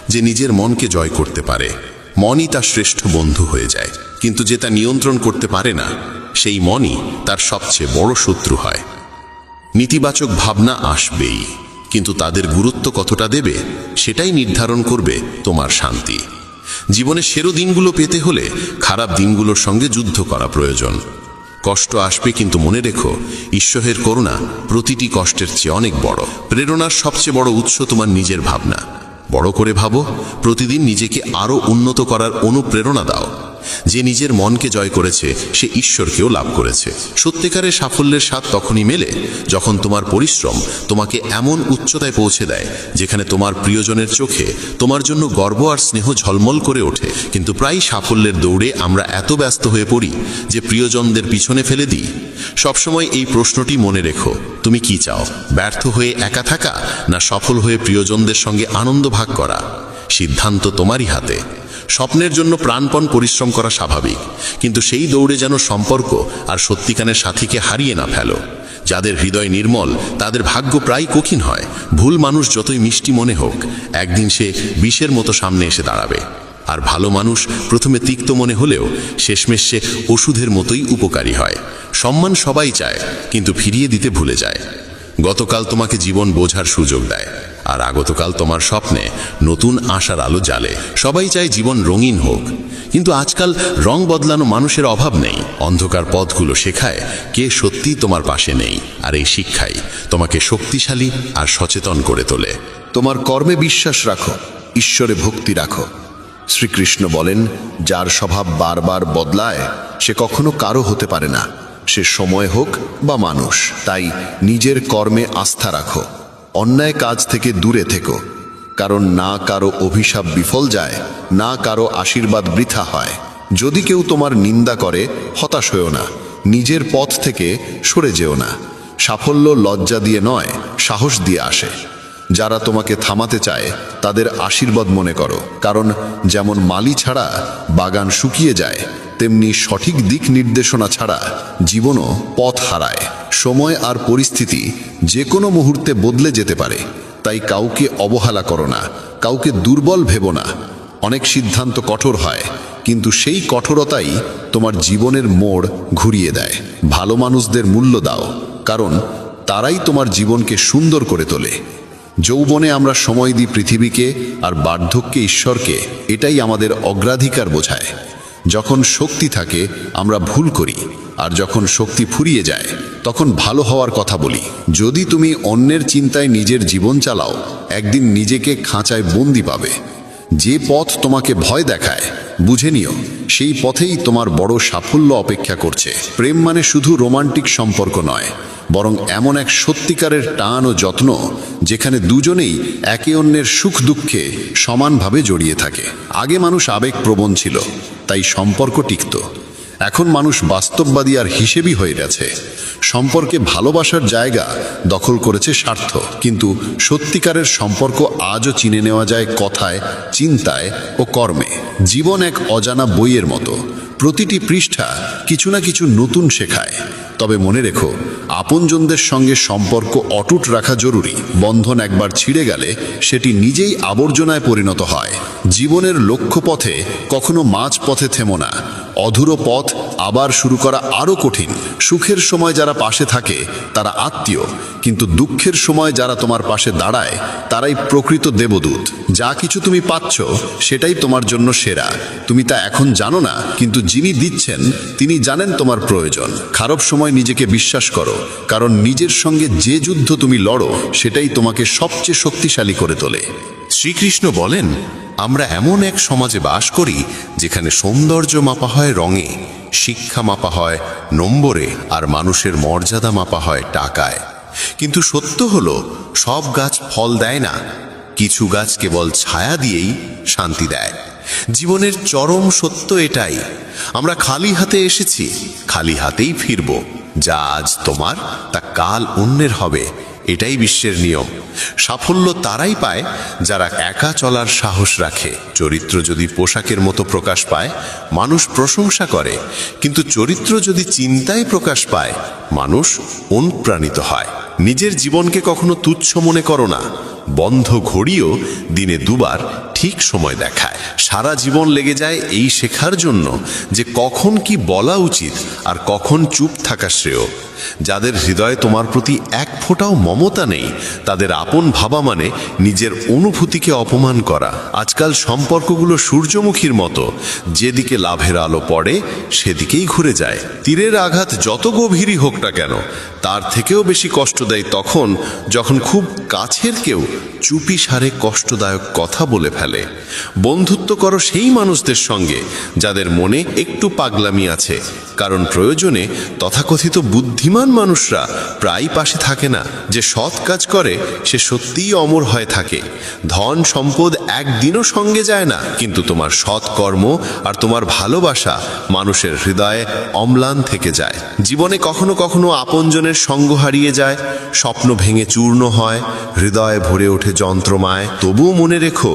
[SPEAKER 4] যে নিজের মনকে জয় করতে পারে, মনই তার শ্রেষ্ঠ বন্ধু হয়ে যায়। কিন্তু যে তা নিয়ন্ত্রণ করতে পারে না, সেই মনই তার সবচেয়ে বড় শত্রু হয়। নেতিবাচক ভাবনা আসবেই, কিন্তু তাদের গুরুত্ব কতটা দেবে সেটাই নির্ধারণ করবে তোমার শান্তি। জীবনের সেরা দিনগুলো পেতে হলে খারাপ দিনগুলোর সঙ্গে যুদ্ধ করা প্রয়োজন। কষ্ট আসবে, কিন্তু মনে রেখো, ঈশ্বরের করুণা প্রতিটি কষ্টের চেয়ে অনেক বড়। প্রেরণার সবচেয়ে বড় উৎস তোমার নিজের ভাবনা। বড় করে ভাবো, প্রতিদিন নিজেকে আরও উন্নত করার অনুপ্রেরণা দাও। যে নিজের মনকে জয় করেছে সে ঈশ্বরকেও লাভ করেছে। সত্যিকারের সাফল্যের স্বাদ তখনই মেলে যখন তোমার পরিশ্রম তোমাকে এমন উচ্চতায় পৌঁছে দেয় যেখানে তোমার প্রিয়জনের চোখে তোমার জন্য গর্ব আর স্নেহ ঝলমল করে ওঠে। কিন্তু প্রায় সাফল্যের দৌড়ে আমরা এত ব্যস্ত হয়ে পড়ি যে প্রিয়জনদের পিছনে ফেলে দিই। সবসময় এই প্রশ্নটি মনে রেখো, তুমি কি চাও? ব্যর্থ হয়ে একা থাকা, না সফল হয়ে প্রিয়জনদের সঙ্গে আনন্দ ভাগ করা? সিদ্ধান্ত তোমারই হাতে। স্বপ্নের জন্য প্রাণপণ পরিশ্রম করা স্বাভাবিক, কিন্তু সেই দৌড়ে যেন সম্পর্ক আর সত্যিকারের সাথীকে হারিয়ে না ফেলো। যাদের হৃদয় নির্মল তাদের ভাগ্য প্রায় কঠিন হয়। ভুল মানুষ যতই মিষ্টি মনে হোক, একদিন সে বিষের মতো সামনে এসে দাঁড়াবে।
[SPEAKER 2] আর ভালো মানুষ প্রথমে তিক্ত মনে হলেও শেষমেশ সে ওষুধের মতোই উপকারী হয়। সম্মান সবাই চায়, কিন্তু ফিরিয়ে দিতে ভুলে যায়। গতকাল তোমাকে জীবন বোঝার সুযোগ দেয়, আর আগতকাল তোমার স্বপ্নে নতুন আশার আলো জ্বালে। সবাই চায় জীবন রঙিন হোক, কিন্তু আজকাল রং বদলানো মানুষের অভাব নেই। অন্ধকার পথগুলো শেখায় কে সত্যি তোমার পাশে নেই, আর এই শিক্ষাই তোমাকে শক্তিশালী আর সচেতন করে তোলে।
[SPEAKER 5] তোমার কর্মে বিশ্বাস রাখো, ঈশ্বরে ভক্তি রাখো। শ্রীকৃষ্ণ বলেন, যার স্বভাব বারবার বদলায় সে কখনো কারো হতে পারে না, সে সময় হোক বা মানুষ। তাই নিজের কর্মে আস্থা রাখো, অন্যায় কাজ থেকে দূরে থেকো, কারণ না কারো অভিশাপ বিফল যায়, না কারো আশীর্বাদ বৃথা হয়। যদি কেউ তোমার নিন্দা করে হতাশ হয়েও না, নিজের পথ থেকে সরে যেও না। সাফল্য লজ্জা দিয়ে নয়, সাহস দিয়ে আসে। যারা তোমাকে থামাতে চায় তাদের আশীর্বাদ মনে করো, কারণ যেমন মালি ছাড়া বাগান শুকিয়ে যায়, তেমনি সঠিক দিক নির্দেশনা ছাড়া জীবনও পথ হারায়। সময় আর পরিস্থিতি যে কোনো মুহূর্তে বদলে যেতে পারে, তাই কাউকে অবহেলা করো না, কাউকে দুর্বল ভেবো না। অনেক সিদ্ধান্ত কঠোর হয়, কিন্তু সেই কঠোরতাই তোমার জীবনের মোড় ঘুরিয়ে দেয়। ভালো মানুষদের মূল্য দাও, কারণ তারাই তোমার জীবনকে সুন্দর করে তোলে। যৌবনে আমরা সময় দিই পৃথিবীকে, আর বার্ধক্যে ঈশ্বরকে। এটাই আমাদের অগ্রাধিকার বোঝায়। যখন শক্তি থাকে আমরা ভুল করি, আর যখন শক্তি ফুরিয়ে যায় তখন ভালো হওয়ার কথা বলি। যদি তুমি অন্যের চিন্তায় নিজের জীবন চালাও, একদিন নিজেকে খাঁচায় বন্দি পাবে। যে পথ তোমাকে ভয় দেখায় বুঝে নিও, সেই পথেই তোমার বড় সাফল্য অপেক্ষা করছে। প্রেম মানে শুধু রোমান্টিক সম্পর্ক নয়, বরং এমন এক সত্যিকারের টান ও যত্ন যেখানে দুজনেই একে অন্যের সুখ দুঃখে সমানভাবে জড়িয়ে থাকে। আগে মানুষ আবেগপ্রবণ ছিল, তাই সম্পর্ক টিকত। এখন মানুষ বাস্তববাদী আর হিসেবি হয়ে গেছে। সম্পর্কে ভালোবাসার জায়গা দখল করেছে স্বার্থ। কিন্তু সত্যিকারের সম্পর্ক আজও চিনে নেওয়া যায় কথায়, চিন্তায় ও কর্মে। জীবন এক অজানা বইয়ের মতো, প্রতিটি পৃষ্ঠা কিছু না কিছু নতুন শেখায়। তবে মনে রেখো, আপনজনদের সঙ্গে সম্পর্ক অটুট রাখা জরুরি। বন্ধন একবার ছিঁড়ে গেলে সেটি নিজেই আবর্জনায় পরিণত হয়। জীবনের লক্ষ্যপথে কখনো মাঝ পথে থেমো না। অধুরো পথ আবার শুরু করা আরও কঠিন। সুখের সময় যারা পাশে থাকে তারা আত্মীয়, কিন্তু দুঃখের সময় যারা তোমার পাশে দাঁড়ায় তারাই প্রকৃত দেবদূত। যা কিছু তুমি পাচ্ছ সেটাই তোমার জন্য সেরা। তুমি তা এখন জানো না, কিন্তু যিনি দিচ্ছেন তিনি জানেন তোমার প্রয়োজন। খারাপ সময় নিজেকে বিশ্বাস করো, কারণ নিজের সঙ্গে যে যুদ্ধ তুমি লড়ো সেটাই তোমাকে সবচেয়ে শক্তিশালী করে তোলে।
[SPEAKER 6] শ্রীকৃষ্ণ বলেন, আমরা এমন এক সমাজে বাস করি যেখানে সৌন্দর্য মাপা হয় রঙে, শিক্ষা মাপা হয় নম্বরে, আর মানুষের মর্যাদা মাপা হয় টাকায়। কিন্তু সত্য হলো, সব গাছ ফল দেয় না, কিছু গাছ কেবল ছায়া দিয়েই শান্তি দেয়। জীবনের চরম সত্য এটাই। আমরা খালি হাতে এসেছি, খালি হাতেই ফিরব। যা আজ তোমার তা কাল অন্যের হবে, এটাই বিশ্বের নিয়ম। সাফল্য তারাই পায় যারা একা চলার সাহস রাখে। চরিত্র যদি পোশাকের মতো প্রকাশ পায় মানুষ প্রশংসা করে, কিন্তু চরিত্র যদি চিন্তায় প্রকাশ পায় মানুষ অনুপ্রাণিত হয়। নিজের জীবনকে কখনো তুচ্ছ মনে করো না। বন্ধ ঘড়িও দিনে দুবার ঠিক সময় দেখায়। সারা জীবন লেগে যায় এই শেখার জন্য যে কখন কি বলা উচিত আর কখন চুপ থাকা শ্রেয়। যাদের হৃদয়ে তোমার প্রতি এক ফোঁটাও মমতা নেই তাদের আপন ভাবা মানে নিজের অনুভূতিকে অপমান করা। আজকাল সম্পর্কগুলো সূর্যমুখীর মতো, যেদিকে লাভের আলো পড়ে সেদিকেই ঘুরে যায়। তীরের আঘাত যত গভীরই হোক না কেন, তার থেকেও বেশি কষ্ট দেয় তখন যখন খুব কাছের কেউ চুপি সারে কষ্টদায়ক কথা বলে ফেলে। বন্ধুত্ব করো সেই মানুষদের সঙ্গে যাদের মনে একটু পাগলামি আছে, কারণ প্রয়োজনে তথাকথিত বুদ্ধিমান মানুষরা প্রায় পাশে থাকে না। যে সৎ কাজ করে সে সত্যিই অমর হয়ে থাকে। ধন সম্পদ একদিনও সঙ্গে যায় না, কিন্তু তোমার সৎ কর্ম আর তোমার ভালোবাসা মানুষের হৃদয়ে অম্লান থেকে যায়। জীবনে কখনো কখনো আপনজনের সঙ্গ হারিয়ে যায়, স্বপ্ন ভেঙে চূর্ণ হয়, হৃদয়ে ভরে ওঠে যন্ত্রমায়। তবুও মনে রেখো,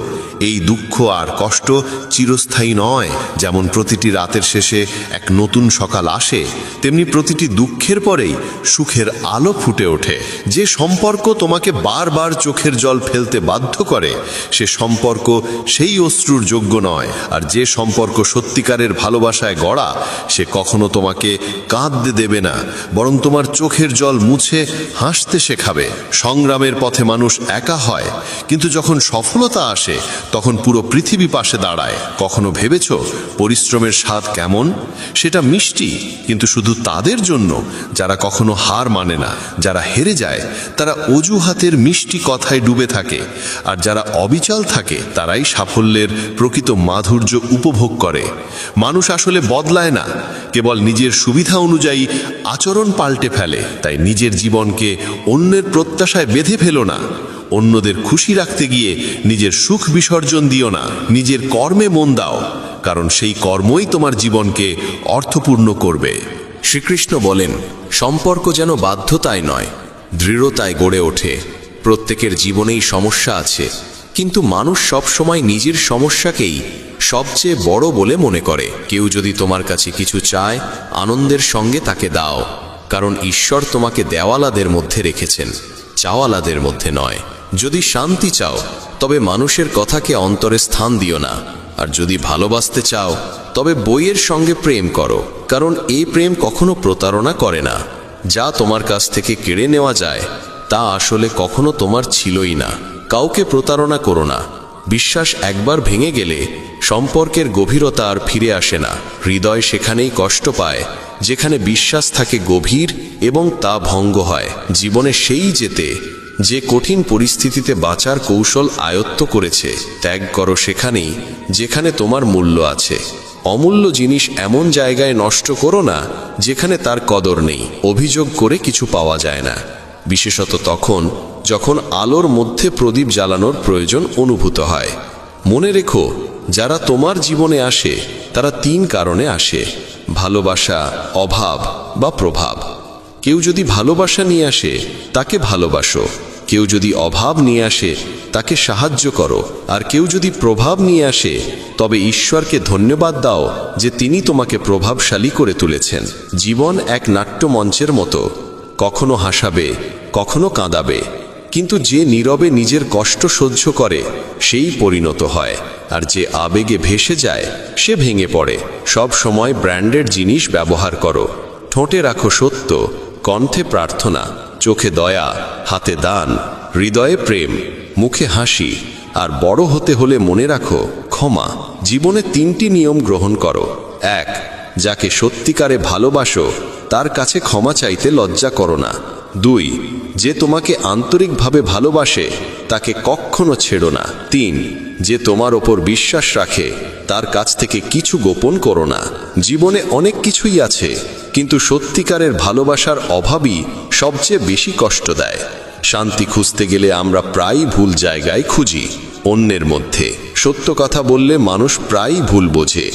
[SPEAKER 6] এই দুঃখ আর কষ্ট চিরস্থায়ী নয়। যেমন প্রতিটি রাতের শেষে এক নতুন সকাল আসে, তেমনি প্রতিটি দুঃখের পরেই
[SPEAKER 5] পরেই সুখের আলো ফুটে ওঠে। যে সম্পর্ক তোমাকে বারবার চোখের জল ফেলতে বাধ্য করে সে সম্পর্ক সেই অশ্রুর যোগ্য নয়। আর যে সম্পর্ক সত্যিকারের ভালোবাসায় গড়া সে কখনো তোমাকে কাঁদতে দেবে না, বরং তোমার চোখের জল মুছে হাসতে শেখাবে। সংগ্রামের পথে মানুষ একা হয়, কিন্তু যখন সফলতা আসে তখন পুরো পৃথিবী পাশে দাঁড়ায়। কখনো ভেবেছ পরিশ্রমের স্বাদ কেমন? সেটা মিষ্টি, কিন্তু শুধু তাদের জন্য যারা কখনো হার মানে না। যারা হেরে যায় তারা অজুহাতের মিষ্টি কথায় ডুবে থাকে, আর যারা অবিচল থাকে তারাই সাফল্যের প্রকৃত মাধুর্য উপভোগ করে। মানুষ আসলে বদলায় না, কেবল নিজের সুবিধা অনুযায়ী আচরণ পাল্টে ফেলে। তাই নিজের জীবনকে অন্যের প্রত্যাশায় বেঁধে ফেলো না। অন্যদের খুশি রাখতে গিয়ে নিজের সুখ বিসর্জন দিও না। নিজের কর্মে মন দাও, কারণ সেই কর্মই তোমার জীবনকে অর্থপূর্ণ করবে।
[SPEAKER 2] শ্রীকৃষ্ণ বলেন, সম্পর্ক যেন বাধ্যতায় নয়, দৃঢ়তায় গড়ে ওঠে। প্রত্যেকের জীবনেই সমস্যা আছে, কিন্তু মানুষ সবসময় নিজের সমস্যাকেই সবচেয়ে বড় বলে মনে করে। কেউ যদি তোমার কাছে কিছু চায়, আনন্দের সঙ্গে তাকে দাও, কারণ ঈশ্বর তোমাকে দেওয়ালাদের মধ্যে রেখেছেন, চাওয়ালাদের মধ্যে নয়। যদি শান্তি চাও তবে মানুষের কথাকে অন্তরে স্থান দিও না, আর যদি ভালোবাসতে চাও তবে বইয়ের সঙ্গে প্রেম করো, কারণ এই প্রেম কখনো প্রতারণা করে না। যা তোমার কাছ থেকে কেড়ে নেওয়া যায় তা আসলে কখনো তোমার ছিলই না। কাউকে প্রতারণা করো না। বিশ্বাস একবার ভেঙে গেলে সম্পর্কের গভীরতা আর ফিরে আসে না। হৃদয় সেখানেই কষ্ট পায় যেখানে বিশ্বাস থাকে গভীর এবং তা ভঙ্গ হয়। জীবনে সেই যেতে যে কঠিন পরিস্থিতিতে বাঁচার কৌশল আয়ত্ত করেছে। ত্যাগ করো সেখানেই যেখানে তোমার মূল্য আছে। অমূল্য জিনিস এমন জায়গায় নষ্ট করো না যেখানে তার কদর নেই। অভিযোগ করে কিছু পাওয়া যায় না, বিশেষত তখন যখন আলোর মধ্যে প্রদীপ জ্বালানোর প্রয়োজন অনুভূত হয়। মনে রেখো, যারা তোমার জীবনে আসে তারা 3 কারণে আসে: ভালোবাসা, অভাব বা প্রভাব। কেউ যদি ভালোবাসা নিয়ে আসে তাকে ভালোবাসো, কেউ যদি অভাব নিয়ে আসে তাকে সাহায্য করো, আর কেউ যদি প্রভাব নিয়ে আসে তবে ঈশ্বরকে ধন্যবাদ দাও যে তিনি তোমাকে প্রভাবশালী করে তুলেছেন। জীবন এক নাট্যমঞ্চের মতো, কখনো হাসাবে, কখনো কাঁদাবে, কিন্তু যে নীরবে নিজের কষ্ট সহ্য করে সেই পরিণত হয়, আর যে আবেগে ভেসে যায় সে ভেঙে পড়ে। সব সময় ব্র্যান্ডেড জিনিস ব্যবহার করো। ঠোঁটে রাখো সত্য, কণ্ঠে প্রার্থনা, চোখে দয়া, হাতে দান, হৃদয়ে প্রেম, মুখে হাসি। আর বড় হতে হলে মনে রাখো ক্ষমা। জীবনে 3টি নিয়ম গ্রহণ করো। 1. যাকে সত্যিকারে ভালোবাসো তার কাছে ক্ষমা চাইতে লজ্জা করো না। 2. যে তোমাকে আন্তরিকভাবে ভালোবাসে তাকে কখনো ছেড়ো না। 3. যে তোমার ওপর বিশ্বাস রাখে তার কাছ থেকে কিছু গোপন করো না। জীবনে অনেক কিছুই আছে, কিন্তু সত্যিকারের ভালোবাসার অভাবই সবচেয়ে বেশি কষ্ট দেয়। শান্তি খুঁজতে গেলে আমরা প্রায়ই ভুল জায়গায় খুঁজি। অন্যের মধ্যে সত্য কথা বললে মানুষ প্রায়ই ভুল বোঝে,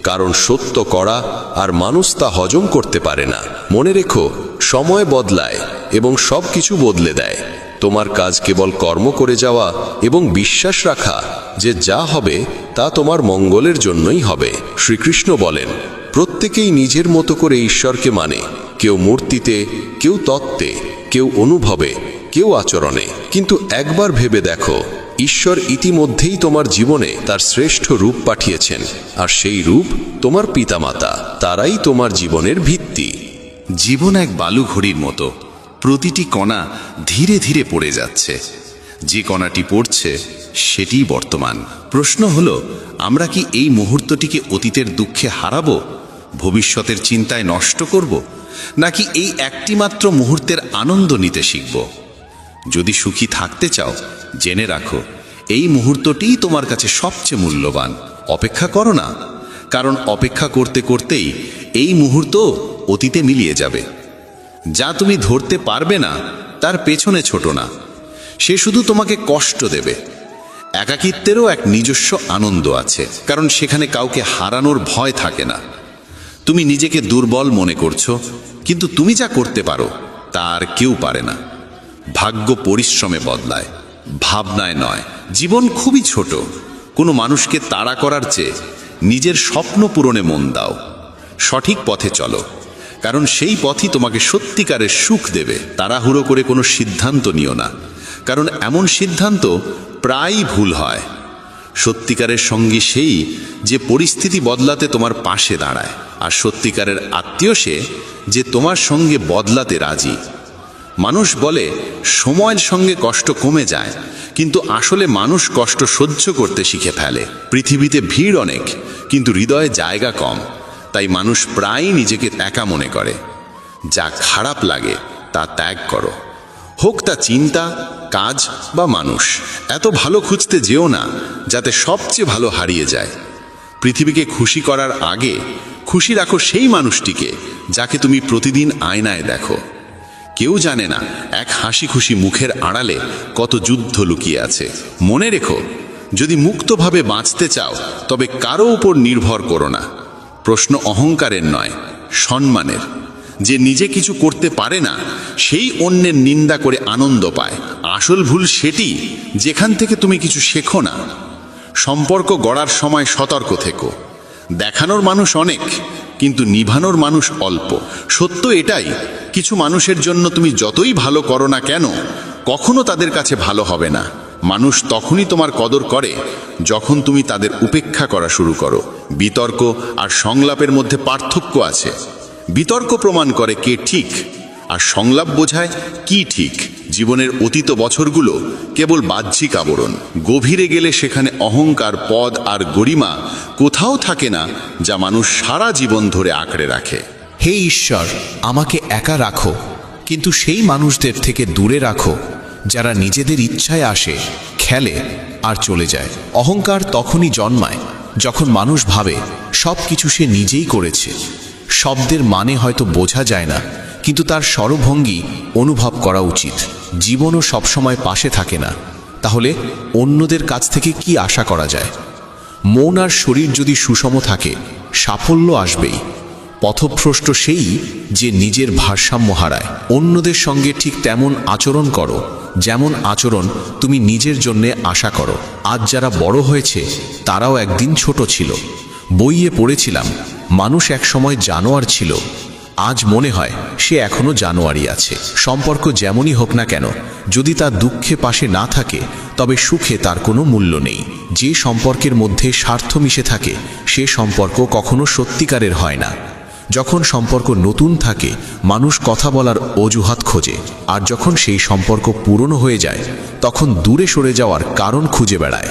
[SPEAKER 2] কারণ সত্য করা আর মানুষ তা হজম করতে পারে না। মনে রেখো, সময় বদলায় এবং সব কিছু বদলে দেয়। তোমার কাজ কেবল কর্ম করে যাওয়া এবং বিশ্বাস রাখা যে যা হবে তা তোমার মঙ্গলের জন্যই হবে। শ্রীকৃষ্ণ বলেন, প্রত্যেকেই নিজের মতো করে ঈশ্বরকে মানে। কেউ মূর্তিতে, কেউ তত্ত্বে, কেউ অনুভবে, কেউ আচরণে। কিন্তু একবার ভেবে দেখো, ঈশ্বর ইতিমধ্যেই তোমার জীবনে তার শ্রেষ্ঠ রূপ পাঠিয়েছেন, আর সেই রূপ তোমার পিতামাতা। তারাই তোমার জীবনের ভিত্তি।
[SPEAKER 3] জীবন এক বালু ঘড়ির মতো, প্রতিটি কণা ধীরে ধীরে পড়ে যাচ্ছে। যে কণাটি পড়ছে সেটিই বর্তমান। প্রশ্ন হলো, আমরা কি এই মুহূর্তটিকে অতীতের দুঃখে হারাবো, ভবিষ্যতের চিন্তায় নষ্ট করব, নাকি এই একটি মাত্র মুহূর্তের আনন্দ নিতে শিখব? যদি সুখী থাকতে চাও, জেনে রাখো এই মুহূর্তটিই তোমার কাছে সবচেয়ে মূল্যবান। অপেক্ষা করো না, কারণ অপেক্ষা করতে করতেই এই মুহূর্ত অতীতে মিলিয়ে যাবে। যা তুমি ধরতে পারবে না তার পেছনে ছোটো না, সে শুধু তোমাকে কষ্ট দেবে। একাকিত্বেরও এক নিজস্ব আনন্দ আছে, কারণ সেখানে কাউকে হারানোর ভয় থাকে না। তুমি নিজেকে দুর্বল মনে করছো, কিন্তু তুমি যা করতে পারো তা আর কেউ পারে না। ভাগ্য পরিশ্রমে বদলায়, ভাবনায় নয়। জীবন খুবই ছোট, কোনো মানুষকে তাড়া করার চেয়ে নিজের স্বপ্ন পূরণে মন দাও। সঠিক পথে চলো, কারণ সেই পথই তোমাকে সত্যিকারের সুখ দেবে। তাড়াহুড়ো করে কোনো সিদ্ধান্ত নিও না, কারণ এমন সিদ্ধান্ত প্রায়ই ভুল হয়। সত্যিকারের সঙ্গী সেই যে পরিস্থিতি বদলাতে তোমার পাশে দাঁড়ায়, আর সত্যিকারের আত্মীয় সে যে তোমার সঙ্গে বদলাতে রাজি। মানুষ বলে সময়ের সঙ্গে কষ্ট কমে যায়, কিন্তু আসলে মানুষ কষ্ট সহ্য করতে শিখে ফেলে। পৃথিবীতে ভিড় অনেক, কিন্তু হৃদয়ে জায়গা কম, তাই মানুষ প্রায়ই নিজেকে একা মনে করে। যা খারাপ লাগে তা ত্যাগ করো, হোক তা চিন্তা, কাজ বা মানুষ। এত ভালো খুঁজতে যেও না যাতে সবচেয়ে ভালো হারিয়ে যায়। পৃথিবীকে খুশি করার আগে খুশি রাখো সেই মানুষটিকে যাকে তুমি প্রতিদিন আয়নায় দেখো। কেউ জানে না এক হাসি খুশি মুখের আড়ালে কত যুদ্ধ লুকিয়ে আছে। মনে রেখো, যদি মুক্তভাবে বাঁচতে চাও তবে কারো উপর নির্ভর করো না। প্রশ্ন অহংকারের নয়, সম্মানের। যে নিজে কিছু করতে পারে না সেই অন্যের নিন্দা করে আনন্দ পায়। আসল ভুল সেটি যেখান থেকে তুমি কিছু শেখো না। সম্পর্ক গড়ার সময় সতর্ক থেকো। দেখানোর মানুষ অনেক, কিন্তু নিভানোর মানুষ অল্প। সত্য এটাই, কিছু মানুষের জন্য তুমি যতই ভালো করো না কেন, কখনো তাদের কাছে ভালো হবে না। মানুষ তখনই তোমার কদর করে যখন তুমি তাদের উপেক্ষা করা শুরু করো। বিতর্ক আর সংলাপের মধ্যে পার্থক্য আছে। বিতর্ক প্রমাণ করে কে ঠিক, আর সংলাপ বোঝায় কি ঠিক। জীবনের অতীত বছরগুলো কেবল বাহ্যিক আবরণ। গভীরে গেলে সেখানে অহংকার, পদ আর গরিমা কোথাও থাকে না, যা মানুষ সারা জীবন ধরে আঁকড়ে রাখে।
[SPEAKER 9] হে ঈশ্বর, আমাকে একা রাখো, কিন্তু সেই মানুষদের থেকে দূরে রাখো যারা নিজেদের ইচ্ছায় আসে, খেলে আর চলে যায়। অহংকার তখনই জন্মায় যখন মানুষ ভাবে সব কিছু সে নিজেই করেছে। শব্দের মানে হয়তো বোঝা যায় না, কিন্তু তার স্বরভঙ্গি অনুভব করা উচিত। জীবনও সবসময় পাশে থাকে না, তাহলে অন্যদের কাছ থেকে কি আশা করা যায়? মন আর শরীর যদি সুষম থাকে, সাফল্য আসবেই। পথভ্রষ্ট সেই যে নিজের ভারসাম্য হারায়। অন্যদের সঙ্গে ঠিক তেমন আচরণ করো যেমন আচরণ তুমি নিজের জন্যে আশা করো। আজ যারা বড় হয়েছে তারাও একদিন ছোট ছিল। বইয়ে পড়েছিলাম, মানুষ একসময় জানোয়ার ছিল, আজ মনে হয় সে এখনো জানোয়ারই আছে। সম্পর্ক যেমনই হোক না কেন, যদি তার দুঃখে পাশে না থাকে তবে সুখে তার কোনো মূল্য নেই। যে সম্পর্কের মধ্যে স্বার্থ মিশে থাকে সে সম্পর্ক কখনো সত্যিকারের হয় না। যখন সম্পর্ক নতুন থাকে মানুষ কথা বলার অজুহাত খোঁজে, আর যখন সেই সম্পর্ক পুরনো হয়ে যায় তখন দূরে সরে যাওয়ার কারণ খুঁজে বেড়ায়।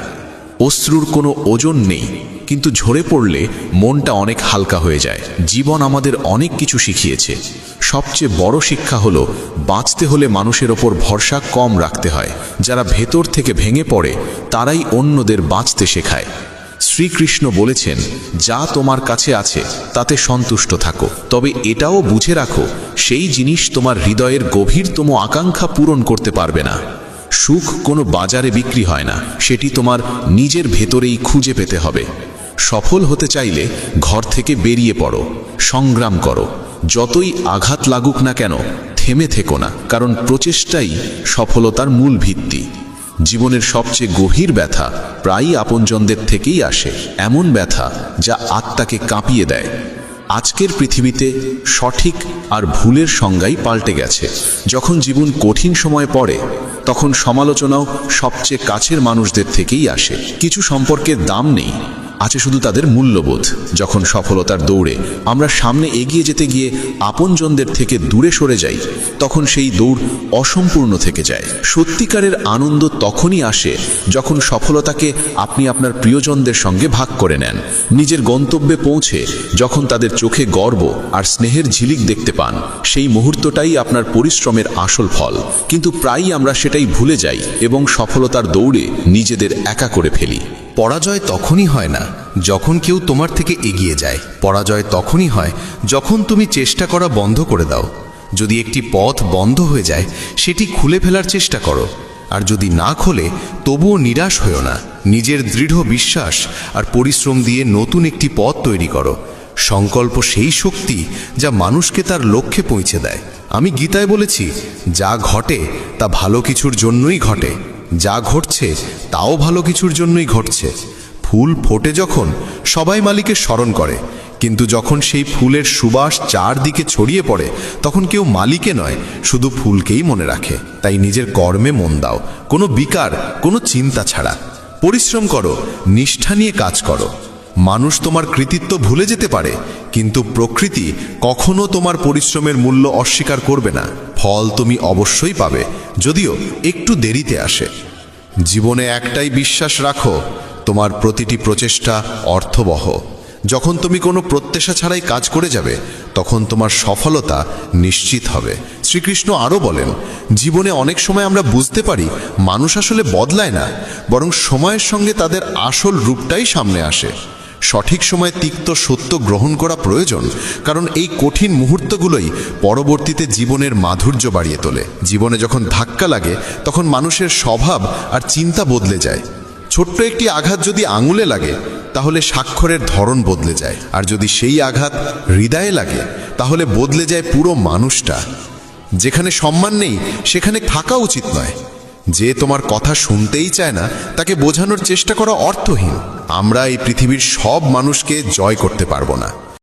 [SPEAKER 9] অশ্রুর কোনো ওজন নেই, কিন্তু ঝরে পড়লে মনটা অনেক হালকা হয়ে যায়। জীবন আমাদের অনেক কিছু শিখিয়েছে। সবচেয়ে বড় শিক্ষা হলো বাঁচতে হলে মানুষের ওপর ভরসা কম রাখতে হয়। যারা ভেতর থেকে ভেঙে পড়ে তারাই অন্যদের বাঁচতে শেখায়। শ্রীকৃষ্ণ বলেছেন, যা তোমার কাছে আছে তাতে সন্তুষ্ট থাকো, তবে এটাও বুঝে রাখো সেই জিনিস তোমার হৃদয়ের গভীরতম আকাঙ্ক্ষা পূরণ করতে পারবে না। সুখ কোনো বাজারে বিক্রি হয় না, সেটি তোমার নিজের ভেতরেই খুঁজে পেতে হবে। সফল হতে চাইলে ঘর থেকে বেরিয়ে পড়ো, সংগ্রাম করো। যতই আঘাত লাগুক না কেন থেমে থেকো না, কারণ প্রচেষ্টাই সফলতার মূল ভিত্তি। জীবনের সবচেয়ে গভীর ব্যথা প্রায়ই আপনজনদের থেকেই আসে, এমন ব্যথা যা আত্মাকে কাঁপিয়ে দেয়। আজকের পৃথিবীতে সঠিক আর ভুলের সংজ্ঞাই পাল্টে গেছে। যখন জীবন কঠিন সময় পড়ে তখন সমালোচনাও সবচেয়ে কাছের মানুষদের থেকেই আসে। কিছু সম্পর্কের দাম নেই, আছে শুধু তাদের মূল্যবোধ। যখন সফলতার দৌড়ে আমরা সামনে এগিয়ে যেতে গিয়ে আপনজনদের থেকে দূরে সরে যাই তখন সেই দৌড় অসম্পূর্ণ থেকে যায়। সত্যিকারের আনন্দ তখনই আসে যখন সফলতাকে আপনি আপনার প্রিয়জনদের সঙ্গে ভাগ করে নেন। নিজের গন্তব্যে পৌঁছে যখন তাদের চোখে গর্ব আর স্নেহের ঝিলিক দেখতে পান, সেই মুহূর্তটাই আপনার পরিশ্রমের আসল ফল। কিন্তু প্রায়ই আমরা সেটাই ভুলে যাই এবং সফলতার দৌড়ে নিজেদের একা করে ফেলি।
[SPEAKER 7] পরাজয় তখনই হয় না যখন কেউ তোমার থেকে এগিয়ে যায়। পরাজয় তখনই হয় যখন তুমি চেষ্টা করা বন্ধ করে দাও। যদি একটি পথ বন্ধ হয়ে যায় সেটি খুলে ফেলার চেষ্টা করো, আর যদি না খোলে তবুও নিরাশ হয়ো না। নিজের দৃঢ় বিশ্বাস আর পরিশ্রম দিয়ে নতুন একটি পথ তৈরি করো। সংকল্প সেই শক্তি যা মানুষকে তার লক্ষ্যে পৌঁছে দেয়। আমি গীতায় বলেছি, যা ঘটে তা ভালো কিছুর জন্যই ঘটে, যা ঘটছে তাও ভালো কিছুর জন্যই ঘটছে।
[SPEAKER 2] ফুল ফোটে যখন সবাই মালিকে স্মরণ করে, কিন্তু যখন সেই ফুলের সুবাস চারদিকে ছড়িয়ে পড়ে তখন কেউ মালিকে নয়, শুধু ফুলকেই মনে রাখে। তাই নিজের কর্মে মন দাও, কোনো বিকার, কোনো চিন্তা ছাড়া। পরিশ্রম করো, নিষ্ঠা নিয়ে কাজ করো। মানুষ তোমার কৃতিত্ব ভুলে যেতে পারে, কিন্তু প্রকৃতি কখনো তোমার পরিশ্রমের মূল্য অস্বীকার করবে না। ফল তুমি অবশ্যই পাবে, যদিও একটু দেরিতে আসে। জীবনে একটাই বিশ্বাস রাখো, তোমার প্রতিটি প্রচেষ্টা অর্থবহ। যখন তুমি কোনো প্রত্যাশা ছাড়াই কাজ করে যাবে তখন তোমার সফলতা নিশ্চিত হবে। শ্রীকৃষ্ণ আরও বলেন, জীবনে অনেক সময় আমরা বুঝতে পারি মানুষ আসলে বদলায় না, বরং সময়ের সঙ্গে তাদের আসল রূপটাই সামনে আসে। সঠিক সময়ে তিক্ত সত্য গ্রহণ করা প্রয়োজন, কারণ এই কঠিন মুহূর্তগুলোই পরবর্তীতে জীবনের মাধুর্য বাড়িয়ে তোলে। জীবনে যখন ধাক্কা লাগে তখন মানুষের স্বভাব আর চিন্তা বদলে যায়। ছোট্ট একটি আঘাত যদি আঙুলে লাগে তাহলে স্বাক্ষরের ধরন বদলে যায়, আর যদি সেই আঘাত হৃদয়ে লাগে তাহলে বদলে যায় পুরো মানুষটা। যেখানে সম্মান নেই সেখানে থাকা উচিত নয়। যে তোমার কথা শুনতেই চায় না তাকে বোঝানোর চেষ্টা করা অর্থহীন। আমরা এই পৃথিবীর সব মানুষকে জয় করতে পারবো না,